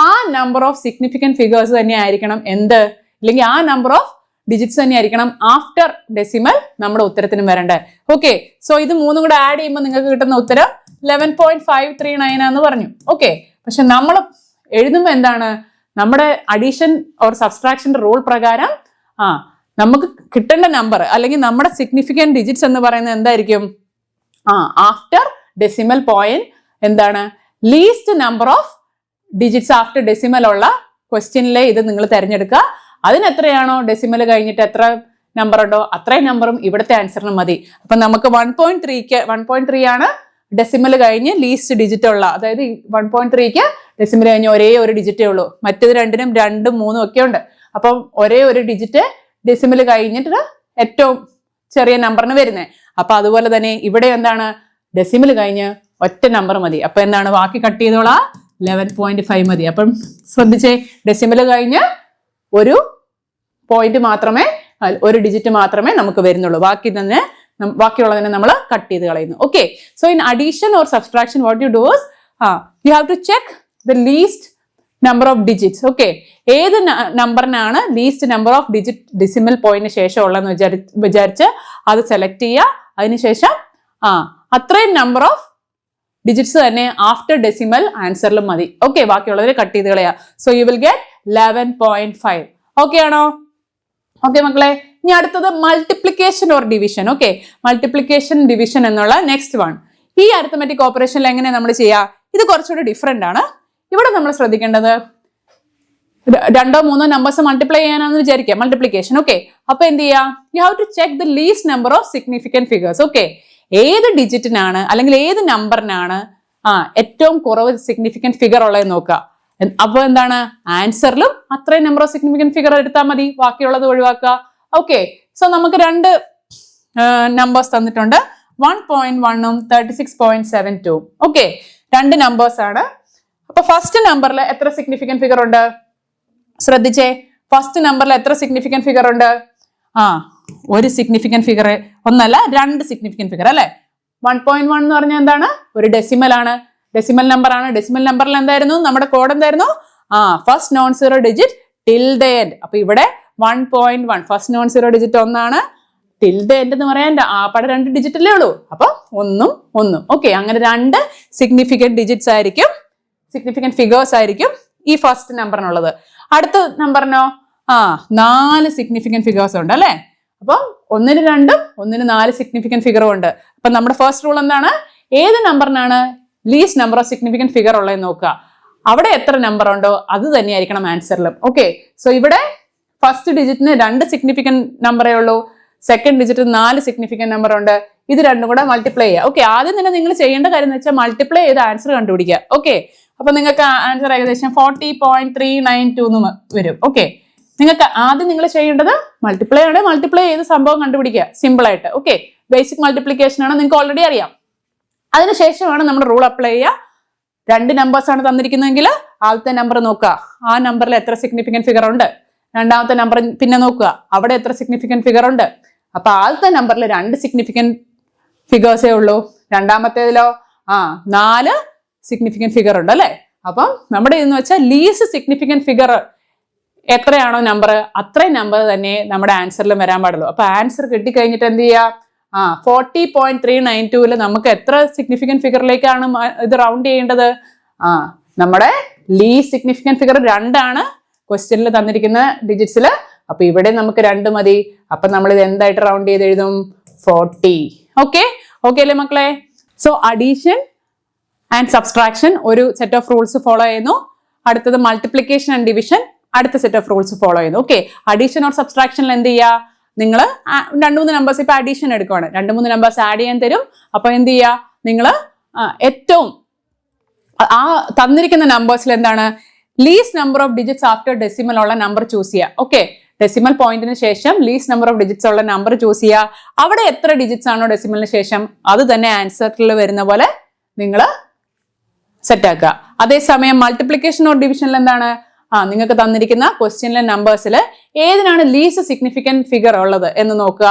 ആ നമ്പർ ഓഫ് സിഗ്നിഫിക്കന്റ് ഫിഗേഴ്സ് തന്നെ ആയിരിക്കണം എന്ത്, അല്ലെങ്കിൽ ആ നമ്പർ ഓഫ് ഡിജിറ്റ്സ് തന്നെ ആയിരിക്കണം ആഫ്റ്റർ ഡെസിമൽ നമ്മുടെ ഉത്തരത്തിനും വരണ്ടേ. ഓക്കെ, സോ ഇത് 3 കൂടെ ആഡ് ചെയ്യുമ്പോൾ നിങ്ങൾക്ക് കിട്ടുന്ന ഉത്തരം 11.539 ആണെന്ന് പറഞ്ഞു. ഓക്കെ, പക്ഷെ നമ്മൾ എഴുതുമ്പോൾ എന്താണ്, നമ്മുടെ അഡീഷൻ ഓർ സബ്സ്ട്രാക്ഷന്റെ റൂൾ പ്രകാരം നമുക്ക് കിട്ടേണ്ട നമ്പർ അല്ലെങ്കിൽ നമ്മുടെ സിഗ്നിഫിക്കന്റ് ഡിജിറ്റ്സ് എന്ന് പറയുന്നത് എന്തായിരിക്കും? ആഫ്റ്റർ ഡെസിമൽ പോയിന്റ് എന്താണ്, least number of digits after decimal ഉള്ള ക്വസ്റ്റ്യനിലെ ഇത് നിങ്ങൾ തിരഞ്ഞെടുക്കുക. അതിന് എത്രയാണോ ഡെസിമൽ കഴിഞ്ഞിട്ട് എത്ര നമ്പർ ഉണ്ടോ അത്രയും നമ്പറും ഇവിടുത്തെ ആൻസറിന് മതി. അപ്പൊ നമുക്ക് 1.3 ആണ് ഡെസിമൽ കഴിഞ്ഞ് ലീസ്റ്റ് ഡിജിറ്റ് ഉള്ള, അതായത് 1.3ക്ക് ഡെസിമൽ കഴിഞ്ഞ് ഒരേ ഒരു ഡിജിറ്റേ ഉള്ളൂ. മറ്റേത് രണ്ടിനും 2ഉം 3ഉം ഒക്കെ ഉണ്ട്. അപ്പം ഒരേ ഒരു ഡിജിറ്റ് ഡെസിമൽ കഴിഞ്ഞിട്ട് ഏറ്റവും ചെറിയ നമ്പറിന് വരുന്നത്. അപ്പൊ അതുപോലെ തന്നെ ഇവിടെ എന്താണ്, ഡെസിമൽ കഴിഞ്ഞ് ഒറ്റ നമ്പർ മതി. അപ്പൊ എന്താണ്, ബാക്കി കട്ട് ചെയ്തോളാം 11.5 മതി. അപ്പം ശ്രദ്ധിച്ചേ, ഡെസിമൽ കഴിഞ്ഞ് ഒരു പോയിന്റ് മാത്രമേ, ഒരു ഡിജിറ്റ് മാത്രമേ നമുക്ക് വരുന്നുള്ളൂ. ബാക്കിയുള്ളതിനെ നമ്മൾ കട്ട് ചെയ്ത് കളയുന്നു. Okay, so in addition or subtraction what you do is you have to check the least number of digits. Okay, ഏത് നമ്പറിനാണ് least number of digit decimal പോയിന്റിന് ശേഷം ഉള്ളതെന്ന് വിചാരിച്ച് അത് സെലക്ട് ചെയ്യുക. അതിനുശേഷം അത്രയും നമ്പർ ഓഫ് ഡിജിറ്റ്സ് തന്നെ ആഫ്റ്റർ ഡെസിമൽ ആൻസറിലും മതി. ഓക്കെ, ബാക്കിയുള്ളവരെ കട്ട് ചെയ്ത് കളയാ. So you will get 11.5. Okay ആണോ? ഓക്കെ മക്കളെ, ഇനി അടുത്തത് multiplication or division. Okay, multiplication division എന്നുള്ള നെക്സ്റ്റ് വൺ. ഈ അരിത്തമെറ്റിക് ഓപ്പറേഷനിൽ എങ്ങനെ നമ്മൾ ചെയ്യുക? ഇത് കുറച്ചുകൂടി ഡിഫറെന്റ് ആണ്. ഇവിടെ നമ്മൾ ശ്രദ്ധിക്കേണ്ടത് 2ഓ 3ഓ നമ്പേഴ്സ് മൾട്ടിപ്ലൈ ചെയ്യാനാണെന്ന് വിചാരിക്കുക, മൾട്ടിപ്ലിക്കേഷൻ. ഓക്കെ, അപ്പൊ എന്ത് ചെയ്യാ? You have to check the least number of significant figures. Okay, ഏത് ഡിജിറ്റിനാണ് അല്ലെങ്കിൽ ഏത് നമ്പറിനാണ് ഏറ്റവും കുറവ് സിഗ്നിഫിക്കന്റ് ഫിഗർ ഉള്ളതെന്ന് നോക്കുക. അപ്പൊ എന്താണ്, ആൻസറിലും അത്രയും നമ്പർ ഓഫ് സിഗ്നിഫിക്കന്റ് ഫിഗർ എടുത്താൽ മതി, ബാക്കിയുള്ളത് ഒഴിവാക്കുക. ഓക്കെ, സോ നമുക്ക് 2 നമ്പേഴ്സ് തന്നിട്ടുണ്ട്, 1.1ഉം 36.72. ഓക്കെ, 2 നമ്പേഴ്സ് ആണ്. അപ്പൊ ഫസ്റ്റ് നമ്പറിൽ എത്ര സിഗ്നിഫിക്കന്റ് ഫിഗർ ഉണ്ട്? ശ്രദ്ധിച്ചേ, ഫസ്റ്റ് നമ്പറിൽ എത്ര സിഗ്നിഫിക്കന്റ് ഫിഗർ ഉണ്ട്? ഒരു സിഗ്നിഫിക്കന്റ് ഫിഗർ, ഒന്നല്ല 2 സിഗ്നിഫിക്കന്റ് ഫിഗർ, അല്ലെ? 1.1 എന്ന് പറഞ്ഞാൽ എന്താണ്, ഒരു ഡെസിമൽ ആണ്, ഡെസിമൽ നമ്പർ ആണ്. ഡെസിമൽ നമ്പറിൽ എന്തായിരുന്നു നമ്മുടെ കോഡ്? എന്തായിരുന്നു? First non zero digit till the end. അപ്പൊ ഇവിടെ 1.1 ഫസ്റ്റ് നോൺ സീറോ ഡിജിറ്റ് 1 ആണ്. ടിൽ ദ എൻഡ് എന്ന് പറയാൻ ആപ്പാടെ 2 ഡിജിറ്റ് അല്ലേ ഉള്ളൂ. അപ്പൊ 1ഉം 1ഉം. ഓക്കെ, അങ്ങനെ 2 സിഗ്നിഫിക്കന്റ് ഡിജിറ്റ്സ് ആയിരിക്കും, സിഗ്നിഫിക്കന്റ് ഫിഗേഴ്സ് ആയിരിക്കും ഈ ഫസ്റ്റ് നമ്പറിനുള്ളത്. അടുത്ത നമ്പറിനോ 4 സിഗ്നിഫിക്കന്റ് ഫിഗേഴ്സ് ഉണ്ട്, അല്ലെ? അപ്പം 1ന് 2ഉം 1ന് 4 സിഗ്നിഫിക്കന്റ് ഫിഗറും ഉണ്ട്. അപ്പൊ നമ്മുടെ ഫസ്റ്റ് റൂൾ എന്താണ്? ഏത് നമ്പറിനാണ് least number of significant figure ഉള്ളതെന്ന് നോക്കുക. അവിടെ എത്ര നമ്പർ ഉണ്ടോ അത് തന്നെയായിരിക്കണം ആൻസറിലും. ഓക്കെ, സോ ഇവിടെ ഫസ്റ്റ് ഡിജിറ്റിന് 2 സിഗ്നിഫിക്കന്റ് നമ്പറേ ഉള്ളൂ, സെക്കൻഡ് ഡിജിറ്റ് 4 സിഗ്നിഫിക്കന്റ് നമ്പർ ഉണ്ട്. ഇത് രണ്ടും കൂടെ മൾട്ടിപ്ലൈ ചെയ്യുക. ഓക്കെ, ആദ്യം തന്നെ നിങ്ങൾ ചെയ്യേണ്ട കാര്യം എന്ന് വെച്ചാൽ മൾട്ടിപ്ലൈ ചെയ്ത് ആൻസർ കണ്ടുപിടിക്കുക. ഓക്കെ, അപ്പൊ നിങ്ങൾക്ക് ആൻസർ ഏകദേശം 40.392 എന്ന് വരും. ഓക്കെ, നിങ്ങൾക്ക് ആദ്യം നിങ്ങൾ ചെയ്യേണ്ടത് മൾട്ടിപ്ലൈ ആണ്, മൾട്ടിപ്ലൈ ചെയ്ത് സംഭവം കണ്ടുപിടിക്കുക സിമ്പിൾ ആയിട്ട്. ഓക്കെ, ബേസിക് മൾട്ടിപ്ലിക്കേഷൻ ആണ്, നിങ്ങൾക്ക് ഓൾറെഡി അറിയാം. അതിനുശേഷമാണ് നമ്മൾ റൂൾ അപ്ലൈ ചെയ്യുക. 2 നമ്പേഴ്സ് ആണ് തന്നിരിക്കുന്നതെങ്കിൽ ആദ്യത്തെ നമ്പർ നോക്കുക, ആ നമ്പറിൽ എത്ര സിഗ്നിഫിക്കന്റ് ഫിഗർ ഉണ്ട്. രണ്ടാമത്തെ നമ്പർ പിന്നെ നോക്കുക, അവിടെ എത്ര സിഗ്നിഫിക്കന്റ് ഫിഗർ ഉണ്ട്. അപ്പൊ ആദ്യത്തെ നമ്പറിൽ 2 സിഗ്നിഫിക്കന്റ് ഫിഗേഴ്സേ ഉള്ളൂ, രണ്ടാമത്തേതിലോ 4 സിഗ്നിഫിക്കന്റ് ഫിഗർ ഉണ്ട്, അല്ലെ? അപ്പം നമ്മുടെ ഇതെന്ന് വെച്ചാൽ ലീസ്റ്റ് സിഗ്നിഫിക്കന്റ് ഫിഗർ എത്രയാണോ നമ്പർ അത്രയും നമ്പർ തന്നെ നമ്മുടെ ആൻസറിലും വരാൻ പാടുള്ളൂ. അപ്പൊ ആൻസർ കിട്ടിക്കഴിഞ്ഞിട്ട് എന്ത് ചെയ്യാം? 40.392 നമുക്ക് എത്ര സിഗ്നിഫിക്കന്റ് ഫിഗറിലേക്കാണ് ഇത് റൗണ്ട് ചെയ്യേണ്ടത്? നമ്മുടെ ലീസ്റ്റ് സിഗ്നിഫിക്കന്റ് ഫിഗർ 2 ആണ് ക്വസ്റ്റ്യനിൽ തന്നിരിക്കുന്ന ഡിജിറ്റ്സിൽ. അപ്പൊ ഇവിടെ നമുക്ക് 2 മതി. അപ്പൊ നമ്മൾ ഇത് എന്തായിട്ട് റൗണ്ട് ചെയ്ത് എഴുതും? 40. ഓക്കെ അല്ലേ മക്കളെ? സോ അഡീഷൻ ആൻഡ് സബ്സ്ട്രാക്ഷൻ ഒരു സെറ്റ് ഓഫ് റൂൾസ് ഫോളോ ചെയ്യുന്നു. അടുത്തത് മൾട്ടിപ്ലിക്കേഷൻ ആൻഡ് ഡിവിഷൻ അടുത്ത സെറ്റ് ഓഫ് റൂൾസ് ഫോളോ ചെയ്യുന്നു. ഓക്കെ, അഡീഷൻ ഓർ സബ്സ്ട്രാക്ഷനിൽ എന്ത് ചെയ്യുക? നിങ്ങൾ 2-3 നമ്പേഴ്സ് ഇപ്പൊ അഡീഷൻ എടുക്കുവാണ്, 2-3 നമ്പേഴ്സ് ആഡ് ചെയ്യാൻ തരും. അപ്പൊ എന്ത് ചെയ്യുക? നിങ്ങൾ ഏറ്റവും ആ തന്നിരിക്കുന്ന നമ്പേഴ്സിൽ എന്താണ് least number of digits after decimal ഉള്ള നമ്പർ ചൂസ് ചെയ്യുക. ഓക്കെ, ഡെസിമൽ പോയിന്റിന് ശേഷം ലീസ്റ്റ് നമ്പർ ഓഫ് ഡിജിറ്റ്സ് ഉള്ള നമ്പർ ചൂസ് ചെയ്യുക. അവിടെ എത്ര ഡിജിറ്റ്സ് ആണോ ഡെസിമലിന് ശേഷം അത് തന്നെ ആൻസറിൽ വരുന്ന പോലെ നിങ്ങൾ സെറ്റ് ആക്കുക. അതേസമയം മൾട്ടിപ്ലിക്കേഷൻ ഓർ ഡിവിഷനിൽ എന്താണ്? നിങ്ങൾക്ക് തന്നിരിക്കുന്ന ക്വസ്റ്റ്യനിലെ നമ്പേഴ്സിൽ ഏതിനാണ് ലീസ്റ്റ് സിഗ്നിഫിക്കന്റ് ഫിഗർ ഉള്ളത് എന്ന് നോക്കുക.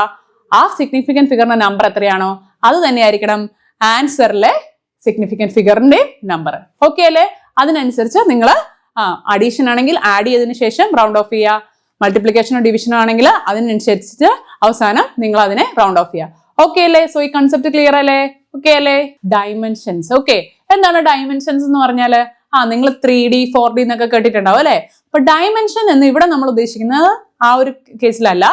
ആ സിഗ്നിഫിക്കന്റ് ഫിഗറിന്റെ നമ്പർ എത്രയാണോ അത് തന്നെയായിരിക്കണം ആൻസറിലെ സിഗ്നിഫിക്കന്റ് ഫിഗറിന്റെ നമ്പർ. ഓക്കെ അല്ലേ? അതിനനുസരിച്ച് നിങ്ങൾ അഡീഷൻ ആണെങ്കിൽ ആഡ് ചെയ്തതിനു ശേഷം റൗണ്ട് ഓഫ് ചെയ്യുക. മൾട്ടിപ്ലിക്കേഷനോ ഡിവിഷനോ ആണെങ്കിൽ അതിനനുസരിച്ച് അവസാനം നിങ്ങൾ അതിനെ റൗണ്ട് ഓഫ് ചെയ്യുക. ഓക്കെ അല്ലേ? സോ ഈ കൺസെപ്റ്റ് ക്ലിയർ അല്ലേ? ഓക്കെ അല്ലേ? ഡയമെൻഷൻസ്. ഓക്കെ, എന്താണ് ഡയമെൻഷൻസ് എന്ന് പറഞ്ഞാൽ നിങ്ങൾ 3D 4D എന്നൊക്കെ കേട്ടിട്ടുണ്ടാവും അല്ലെ? അപ്പൊ ഡയമെൻഷൻ എന്ന് ഇവിടെ നമ്മൾ ഉദ്ദേശിക്കുന്നത് ആ ഒരു കേസിലല്ല.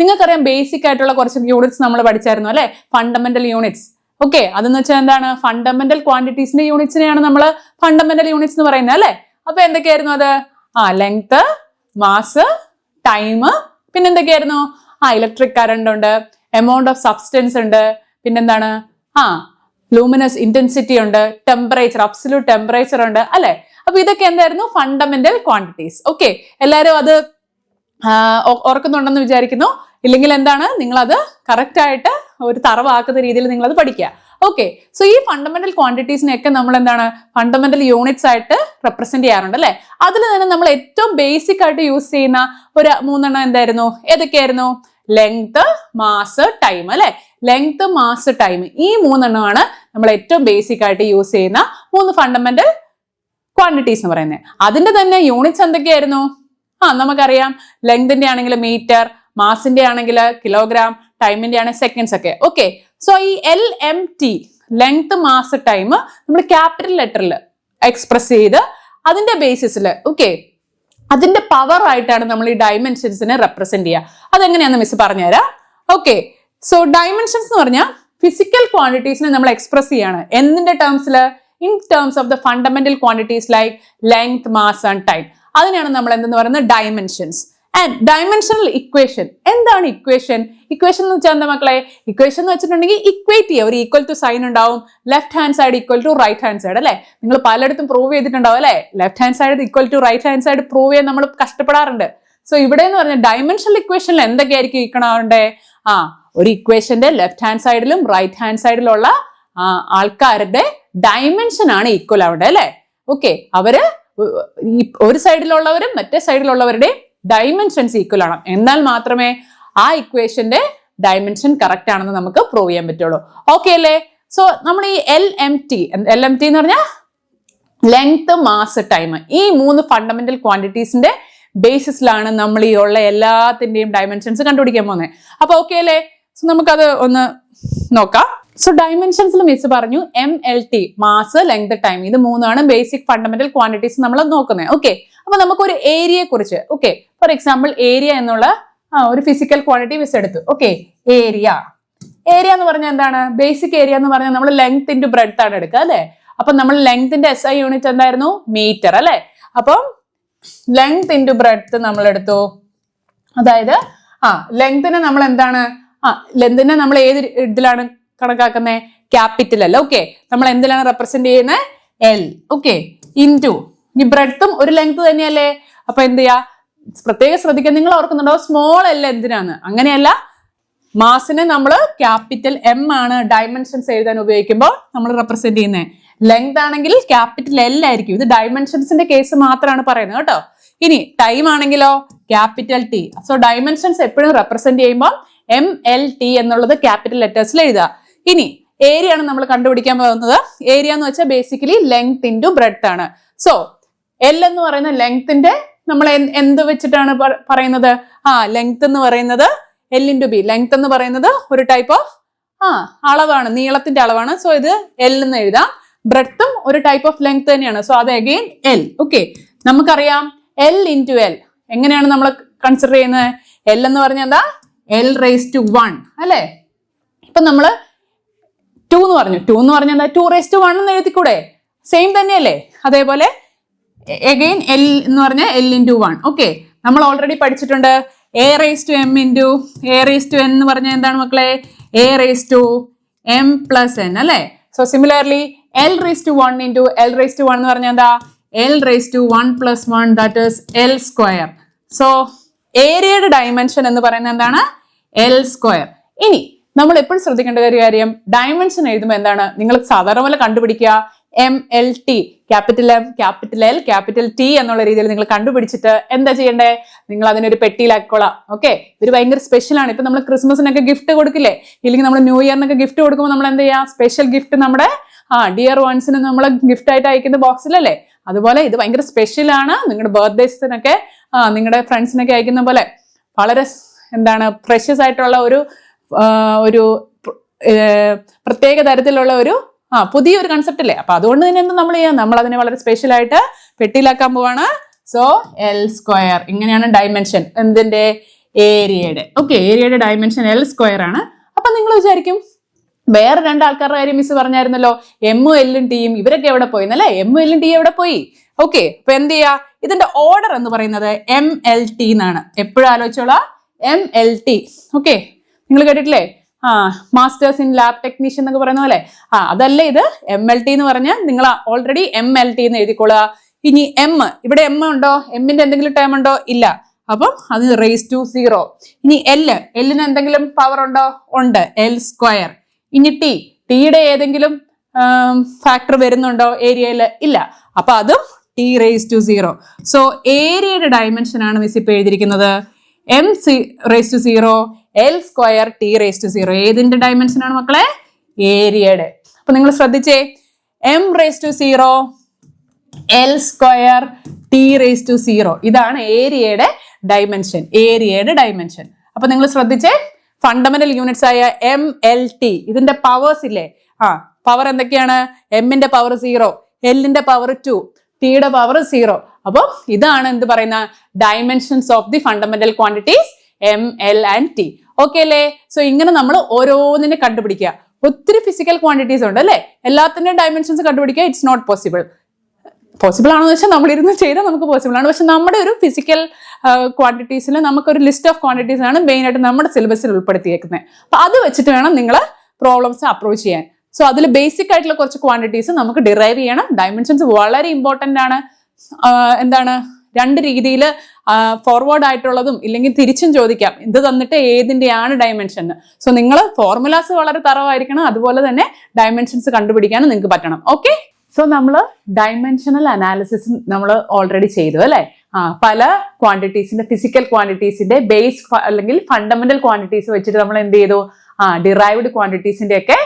നിങ്ങൾക്കറിയാം ബേസിക് ആയിട്ടുള്ള കുറച്ച് യൂണിറ്റ്സ് നമ്മൾ പഠിച്ചായിരുന്നു അല്ലെ? Fundamental units. ഓക്കെ, അതെന്ന് വെച്ചാൽ എന്താണ്? ഫണ്ടമെന്റൽ ക്വാണ്ടിറ്റീസിന്റെ യൂണിറ്റ്സിനെയാണ് നമ്മൾ ഫണ്ടമെന്റൽ യൂണിറ്റ്സ് എന്ന് പറയുന്നത് അല്ലെ? അപ്പൊ എന്തൊക്കെയായിരുന്നു അത്? ലെങ്ത്, മാസ്, ടൈം, പിന്നെ എന്തൊക്കെയായിരുന്നു? ഇലക്ട്രിക് കറണ്ട് ഉണ്ട്, എമൗണ്ട് ഓഫ് സബ്സ്റ്റൻസ് ഉണ്ട്, പിന്നെന്താണ്? ലൂമിനസ് ഇന്റൻസിറ്റി ഉണ്ട്, ടെമ്പറേച്ചർ, അബ്സല്യൂട്ട് ടെമ്പറേച്ചർ ഉണ്ട് അല്ലെ? അപ്പൊ ഇതൊക്കെ എന്തായിരുന്നു? Fundamental quantities. ഓക്കെ, എല്ലാവരും അത് ഓർക്കുന്നുണ്ടെന്ന് വിചാരിക്കുന്നു. ഇല്ലെങ്കിൽ എന്താണ്, നിങ്ങൾ അത് കറക്റ്റ് ആയിട്ട് ഒരു തറവാക്കുന്ന രീതിയിൽ നിങ്ങൾ അത് പഠിക്കുക. ഓക്കെ, സോ ഈ ഫണ്ടമെന്റൽ ക്വാണ്ടിറ്റീസിനെയൊക്കെ നമ്മൾ എന്താണ് ഫണ്ടമെന്റൽ യൂണിറ്റ്സ് ആയിട്ട് റെപ്രസെന്റ് ചെയ്യാറുണ്ട് അല്ലെ? അതിൽ തന്നെ നമ്മൾ ഏറ്റവും ബേസിക് ആയിട്ട് യൂസ് ചെയ്യുന്ന ഒരു 3 എണ്ണം എന്തായിരുന്നു? ഏതൊക്കെയായിരുന്നു? ലെങ്ത്, മാസ്, ടൈം അല്ലെ? ലെങ്ത്, മാസ്, ടൈം, ഈ 3 എണ്ണമാണ് നമ്മൾ ഏറ്റവും ബേസിക് ആയിട്ട് യൂസ് ചെയ്യുന്ന 3 ഫണ്ടമെന്റൽ ക്വാണ്ടിറ്റീസ് എന്ന് പറയുന്നത്. അതിന്റെ തന്നെ യൂണിറ്റ്സ് എന്തൊക്കെയായിരുന്നു? നമുക്കറിയാം, ലെങ്തിന്റെ ആണെങ്കിൽ മീറ്റർ, മാസിന്റെ ആണെങ്കിൽ കിലോഗ്രാം, ടൈമിന്റെ ആണെങ്കിൽ സെക്കൻഡ്സ് ഒക്കെ. ഓക്കെ, സോ ഈ LMT ലെങ്ത്, മാസ്, ടൈം നമ്മൾ ക്യാപിറ്റൽ ലെറ്ററിൽ എക്സ്പ്രസ് ചെയ്ത് അതിന്റെ ബേസിസിൽ അതിന്റെ പവർ ആയിട്ടാണ് നമ്മൾ ഈ ഡയമെൻഷൻസിനെ റെപ്രസെന്റ് ചെയ്യുക. അതെങ്ങനെയാന്ന് മിസ് പറഞ്ഞുതരാം. ഓക്കെ, സോ ഡയമെൻഷൻസ് എന്ന് പറഞ്ഞാൽ ഫിസിക്കൽ ക്വാണ്ടിറ്റീസിനെ നമ്മൾ എക്സ്പ്രസ് ചെയ്യാണ്. എന്തിന്റെ ടേംസിൽ? In terms of the fundamental quantities like length, mass and time. അതിനാണ് നമ്മൾ എന്തെന്ന് പറയുന്നത്? ഡയമെൻഷൻസ്. And dimensional equation. എന്താണ് ഇക്വേഷൻ? ഇക്വേഷൻ എന്ന് വെച്ചാൽ എന്താ മക്കളെ? ഇക്വേഷൻ എന്ന് വെച്ചിട്ടുണ്ടെങ്കിൽ ഇക്വേറ്റ് ചെയ്യുക, ഒരു ഈക്വൽ ടു സൈൻ ഉണ്ടാവും. Left hand side equal to right hand side അല്ലെ? നിങ്ങൾ പലയിടത്തും പ്രൂവ് ചെയ്തിട്ടുണ്ടാവും അല്ലെ? Left hand side equal to right hand side prove ചെയ്യാൻ നമ്മൾ കഷ്ടപ്പെടാറുണ്ട്. സോ ഇവിടെ എന്ന് പറഞ്ഞാൽ ഡയമെൻഷണൽ ഇക്വേഷനിൽ എന്തൊക്കെയായിരിക്കും ഇരിക്കണേ? ഒരു ഇക്വേഷന്റെ ലെഫ്റ്റ് ഹാൻഡ് സൈഡിലും റൈറ്റ് ഹാൻഡ് സൈഡിലുള്ള ആൾക്കാരുടെ ഡയമെൻഷൻ ആണ് ഈക്വൽ ആവേണ്ടത് അല്ലെ? ഓക്കെ, അവര് ഒരു സൈഡിലുള്ളവരും മറ്റേ സൈഡിലുള്ളവരുടെ ഡയമെൻഷൻസ് ഈക്വൽ ആണ്. എന്നാൽ മാത്രമേ ആ ഇക്വേഷന്റെ ഡയമെൻഷൻ കറക്റ്റ് ആണെന്ന് നമുക്ക് പ്രൂവ് ചെയ്യാൻ പറ്റുള്ളൂ. ഓക്കെ അല്ലേ? സോ നമ്മൾ ഈ LMT എന്ന് പറഞ്ഞാൽ ലെങ്ത്, മാസ്, ടൈം, ഈ 3 ഫണ്ടമെന്റൽ ക്വാണ്ടിറ്റീസിന്റെ ബേസിസിലാണ് നമ്മൾ ഈ ഉള്ള എല്ലാത്തിന്റെയും ഡയമെൻഷൻസ് കണ്ടുപിടിക്കാൻ പോകുന്നത്. അപ്പൊ ഓക്കെ അല്ലേ? സോ നമുക്കത് ഒന്ന് നോക്കാം. സോ ഡയമെൻഷൻസിൽ മിസ് പറഞ്ഞു MLT മാസ്, ലെങ്ത്, ടൈം, ഇത് 3 ബേസിക് ഫണ്ടമെന്റൽ ക്വാണ്ടിറ്റീസ് നമ്മൾ നോക്കുന്നത്. ഓക്കെ, അപ്പൊ നമുക്കൊരു ഏരിയയെ കുറിച്ച് ഫോർ എക്സാമ്പിൾ ഏരിയ എന്നുള്ള ഒരു ഫിസിക്കൽ ക്വാണ്ടിറ്റി മിസ് എടുത്തു. ഓക്കെ, ഏരിയ എന്ന് പറഞ്ഞാൽ എന്താണ്? ബേസിക് ഏരിയ എന്ന് പറഞ്ഞാൽ നമ്മൾ ലെങ്ത് ഇൻറ്റു ബ്രെഡ്ത്ത് ആണ് എടുക്കുക അല്ലെ? അപ്പൊ നമ്മൾ ലെങ്ത്തിന്റെ SI യൂണിറ്റ് എന്തായിരുന്നു? മീറ്റർ അല്ലെ? അപ്പം ലെങ്ത് ഇൻറ്റു ബ്രെഡ്ത്ത് നമ്മൾ എടുത്തു. അതായത് ലെങ്തിനെ നമ്മൾ എന്താണ്? ലെങ്തിനെ നമ്മൾ ഏത് ഇതിലാണ് കണക്കാക്കുന്നത്? ക്യാപിറ്റൽ അല്ല. ഓക്കെ, നമ്മൾ എന്തിലാണ് റെപ്രസെന്റ് ചെയ്യുന്നത്? L. ഓക്കെ, ഇൻറ്റു ഈ ബ്രെഡ്ത്തും ഒരു ലെങ്ത് തന്നെയല്ലേ? അപ്പൊ എന്ത് ചെയ്യാ? പ്രത്യേകം ശ്രദ്ധിക്കാൻ. നിങ്ങൾ ഓർക്കുന്നുണ്ടോ സ്മോൾ L എന്തിനാണ്? അങ്ങനെയല്ല, മാസിനെ നമ്മൾ ക്യാപിറ്റൽ M ആണ് ഡയമെൻഷൻസ് എഴുതാൻ ഉപയോഗിക്കുമ്പോൾ നമ്മൾ റെപ്രസെന്റ് ചെയ്യുന്നത്. ലെങ്ത് ആണെങ്കിൽ ക്യാപിറ്റൽ L ആയിരിക്കും. ഇത് ഡയമെൻഷൻസിന്റെ കേസ് മാത്രമാണ് പറയുന്നത് കേട്ടോ. ഇനി ടൈം ആണെങ്കിലോ ക്യാപിറ്റൽ T. സോ ഡയമെൻഷൻസ് എപ്പോഴും റെപ്രസെന്റ് ചെയ്യുമ്പോൾ MLT എന്നുള്ളത് ക്യാപിറ്റൽ ലെറ്റേഴ്സിൽ എഴുതുക. ഇനി ഏരിയ ആണ് നമ്മൾ കണ്ടുപിടിക്കാൻ പോകുന്നത്. ഏരിയ എന്ന് വെച്ചാൽ ബേസിക്കലി ലെങ്ത് ഇൻറ്റു ബ്രെഡ്ത്ത് ആണ്. സോ L എന്ന് പറയുന്ന ലെങ്ത്തിന്റെ നമ്മൾ എന്ത് വെച്ചിട്ടാണ് പറയുന്നത്? ലെങ്ത് എന്ന് പറയുന്നത് L into B. ലെങ്ത് എന്ന് പറയുന്നത് ഒരു ടൈപ്പ് ഓഫ് അളവാണ്, നീളത്തിന്റെ അളവാണ്. സോ ഇത് L എന്ന് എഴുതാം. ബ്രെഡ്ത്തും ഒരു ടൈപ്പ് ഓഫ് ലെങ്ത് തന്നെയാണ്. സോ അത് അഗെയിൻ L. ഓക്കെ, നമുക്കറിയാം L into L എങ്ങനെയാണ് നമ്മൾ കൺസിഡർ ചെയ്യുന്നത്? L എന്ന് പറഞ്ഞാൽ എന്താ? L raised to 1 അല്ലേ? ഇപ്പൊ നമ്മള് 2 എന്ന് പറഞ്ഞു. 2 എന്ന് പറഞ്ഞാൽ എന്താ? 2 raised to 1 എന്ന് എഴുതിക്കൂടെ? സെയിം തന്നെയല്ലേ? അതേപോലെ അഗെയിൻ L എന്ന് പറഞ്ഞാൽ L into 1. ഓക്കെ, നമ്മൾ ഓൾറെഡി പഠിച്ചിട്ടുണ്ട് A raised to M into A raised to N എന്ന് പറഞ്ഞാൽ എന്താണ് മക്കളെ? A raised to M plus N അല്ലേ? So similarly L raised to 1 into L raised to 1 എന്ന് പറഞ്ഞാൽ എന്താ? L raised to 1 plus 1 that is L square. So ഏരിയയുടെ ഡയമെൻഷൻ എന്ന് പറയുന്നത് എന്താണ്? L square. ഇനി നമ്മൾ എപ്പോഴും ശ്രദ്ധിക്കേണ്ട ഒരു കാര്യം, ഡയമെൻഷൻ എഴുതുമ്പോൾ എന്താണ്? നിങ്ങൾ സാധാരണ പോലെ കണ്ടുപിടിക്കുക MLT, capital M, capital L, capital T എന്നുള്ള രീതിയിൽ നിങ്ങൾ കണ്ടുപിടിച്ചിട്ട് എന്താ ചെയ്യണ്ടേ? നിങ്ങൾ അതിനൊരു പെട്ടിയിലാക്കിക്കോളാം. ഓക്കെ, ഇവര് ഭയങ്കര സ്പെഷ്യൽ ആണ്. ഇപ്പൊ നമ്മൾ ക്രിസ്മസിനൊക്കെ ഗിഫ്റ്റ് കൊടുക്കില്ലേ, ഇല്ലെങ്കിൽ നമ്മൾ ന്യൂ ഇയറിനൊക്കെ ഗിഫ്റ്റ് കൊടുക്കുമ്പോൾ നമ്മൾ എന്ത് ചെയ്യാം? സ്പെഷ്യൽ ഗിഫ്റ്റ് നമ്മുടെ ഡിയർ വൺസിന് നമ്മൾ ഗിഫ്റ്റ് ആയിട്ട് അയക്കുന്ന ബോക്സിലല്ലേ? അതുപോലെ ഇത് ഭയങ്കര സ്പെഷ്യൽ ആണ്. നിങ്ങളുടെ ബർത്ത്ഡേസിനൊക്കെ നിങ്ങളുടെ ഫ്രണ്ട്സിനൊക്കെ അയക്കുന്ന പോലെ വളരെ എന്താണ് പ്രഷ്യസ് ആയിട്ടുള്ള ഒരു പ്രത്യേക തരത്തിലുള്ള ഒരു പുതിയൊരു കൺസെപ്റ്റ് അല്ലേ? അപ്പൊ അതുകൊണ്ട് തന്നെ എന്ത് നമ്മൾ ചെയ്യാം? നമ്മൾ അതിനെ വളരെ സ്പെഷ്യൽ ആയിട്ട് പെട്ടിയിലാക്കാൻ പോവാണ്. സോ L സ്ക്വയർ ഇങ്ങനെയാണ് ഡയമെൻഷൻ എന്തിന്റെ? ഏരിയയുടെ. ഓക്കെ, ഏരിയയുടെ ഡയമെൻഷൻ L സ്ക്വയർ ആണ്. അപ്പൊ നിങ്ങൾ വിചാരിക്കും വേറെ രണ്ടാൾക്കാരുടെ കാര്യം മിസ് പറഞ്ഞായിരുന്നല്ലോ, എമ്മും എല്ലും ടിയും, ഇവരൊക്കെ എവിടെ പോയി എന്നല്ലേ? എമ്മും എല്ലും ടി എവിടെ പോയി? ഓക്കെ, അപ്പൊ എന്ത് ചെയ്യാ? ഇതിന്റെ ഓർഡർ എന്ന് പറയുന്നത് MLT എന്നാണ്. എപ്പോഴും ആലോചിച്ചോളാം, MLT. ഓക്കെ, നിങ്ങൾ കേട്ടിട്ടില്ലേ? മാസ്റ്റേഴ്സ് ഇൻ ലാബ് ടെക്നീഷ്യൻ എന്നൊക്കെ പറയുന്ന പോലെ അതല്ല ഇത്. MLT എന്ന് പറഞ്ഞാൽ നിങ്ങൾ ഓൾറെഡി MLT എന്ന് എഴുതിക്കൊള്ളുക. ഇനി M, ഇവിടെ M ഉണ്ടോ? എമ്മിന്റെ എന്തെങ്കിലും ടേം ഉണ്ടോ? ഇല്ല. അപ്പം അത് റേസ് ടു 0. ഇനി എല്ലിന് എന്തെങ്കിലും പവർ ഉണ്ടോ? ഉണ്ട്, L സ്ക്വയർ. ഇനി ടിയുടെ ഏതെങ്കിലും ഫാക്ടർ വരുന്നുണ്ടോ ഏരിയയിൽ? ഇല്ല. അപ്പൊ അതും T റേസ് ടു 0. സോ ഏരിയയുടെ ഡയമെൻഷൻ ആണ് മിസ് ഇപ്പൊ എഴുതിയിരിക്കുന്നത് M raise to 0, L square T raise to 0. ഏതിന്റെ ഡയമെൻഷൻ ആണ് മക്കളെ? ഏരിയയുടെ. അപ്പൊ നിങ്ങൾ ശ്രദ്ധിച്ചേ, M raise to 0, L square T raise to 0. ഇതാണ് ഏരിയയുടെ ഡയമെൻഷൻ. ഏരിയയുടെ ഡയമെൻഷൻ. അപ്പൊ നിങ്ങൾ ശ്രദ്ധിച്ചേ, ഫണ്ടമെന്റൽ യൂണിറ്റ്സ് ആയ MLT ഇതിന്റെ പവേഴ്സ് ഇല്ലേ? പവർ എന്തൊക്കെയാണ്? എമ്മിന്റെ പവർ 0, എല്ലിന്റെ പവർ 2, ടിയുടെ പവർ 0. അപ്പൊ ഇതാണ് എന്ത് പറയുന്ന dimensions of the fundamental quantities M, L and T. Okay അല്ലേ? സോ ഇങ്ങനെ നമ്മൾ ഓരോന്നിനെ കണ്ടുപിടിക്കുക. ഒത്തിരി ഫിസിക്കൽ ക്വാണ്ടിറ്റീസ് ഉണ്ട് അല്ലെ? എല്ലാത്തിന്റെയും ഡയമെൻഷൻസ് കണ്ടുപിടിക്കുക ഇറ്റ്സ് നോട്ട് പോസിബിൾ. പോസിബിൾ ആണെന്ന് വെച്ചാൽ നമ്മൾ ഇരുന്ന് ചെയ്താൽ നമുക്ക് പോസിബിൾ ആണ്. പക്ഷെ നമ്മുടെ ഒരു ഫിസിക്കൽ ക്വാണ്ടിറ്റീസിൽ നമുക്കൊരു ലിസ്റ്റ് ഓഫ് ക്വാണ്ടിറ്റീസ് ആണ് മെയിൻ ആയിട്ട് നമ്മുടെ സിലബസിൽ ഉൾപ്പെടുത്തിയേക്കുന്നത്. അപ്പൊ അത് വെച്ചിട്ട് വേണം നിങ്ങൾ പ്രോബ്ലംസ് അപ്രോച്ച് ചെയ്യാൻ. സോ അതിൽ ബേസിക് ആയിട്ടുള്ള കുറച്ച് ക്വാണ്ടിറ്റീസ് നമുക്ക് ഡിറൈവ് ചെയ്യണം. ഡയമെൻഷൻസ് വളരെ ഇമ്പോർട്ടന്റ് ആണ്. എന്താണ്? രണ്ട് രീതിയിൽ ഫോർവേഡ് ആയിട്ടുള്ളതും ഇല്ലെങ്കിൽ തിരിച്ചും ചോദിക്കാം. ഇത് തന്നിട്ട് ഏതിന്റെയാണ് ഡയമെൻഷൻ. സോ നിങ്ങൾ ഫോർമുലാസ് വളരെ തറവായിരിക്കണം. അതുപോലെ തന്നെ ഡയമെൻഷൻസ് കണ്ടുപിടിക്കാനും നിങ്ങൾക്ക് പറ്റണം. ഓക്കെ, സോ നമ്മൾ ഡയമെൻഷണൽ അനാലിസിസ് നമ്മൾ ഓൾറെഡി ചെയ്തു അല്ലെ? പല ക്വാണ്ടിറ്റീസിന്റെ ഫിസിക്കൽ ക്വാണ്ടിറ്റീസിന്റെ ബേസ് അല്ലെങ്കിൽ ഫണ്ടമെന്റൽ ക്വാണ്ടിറ്റീസ് വെച്ചിട്ട് നമ്മൾ എന്ത് ചെയ്തു? ഡിറൈവ്ഡ് ക്വാണ്ടിറ്റീസിന്റെ ഒക്കെ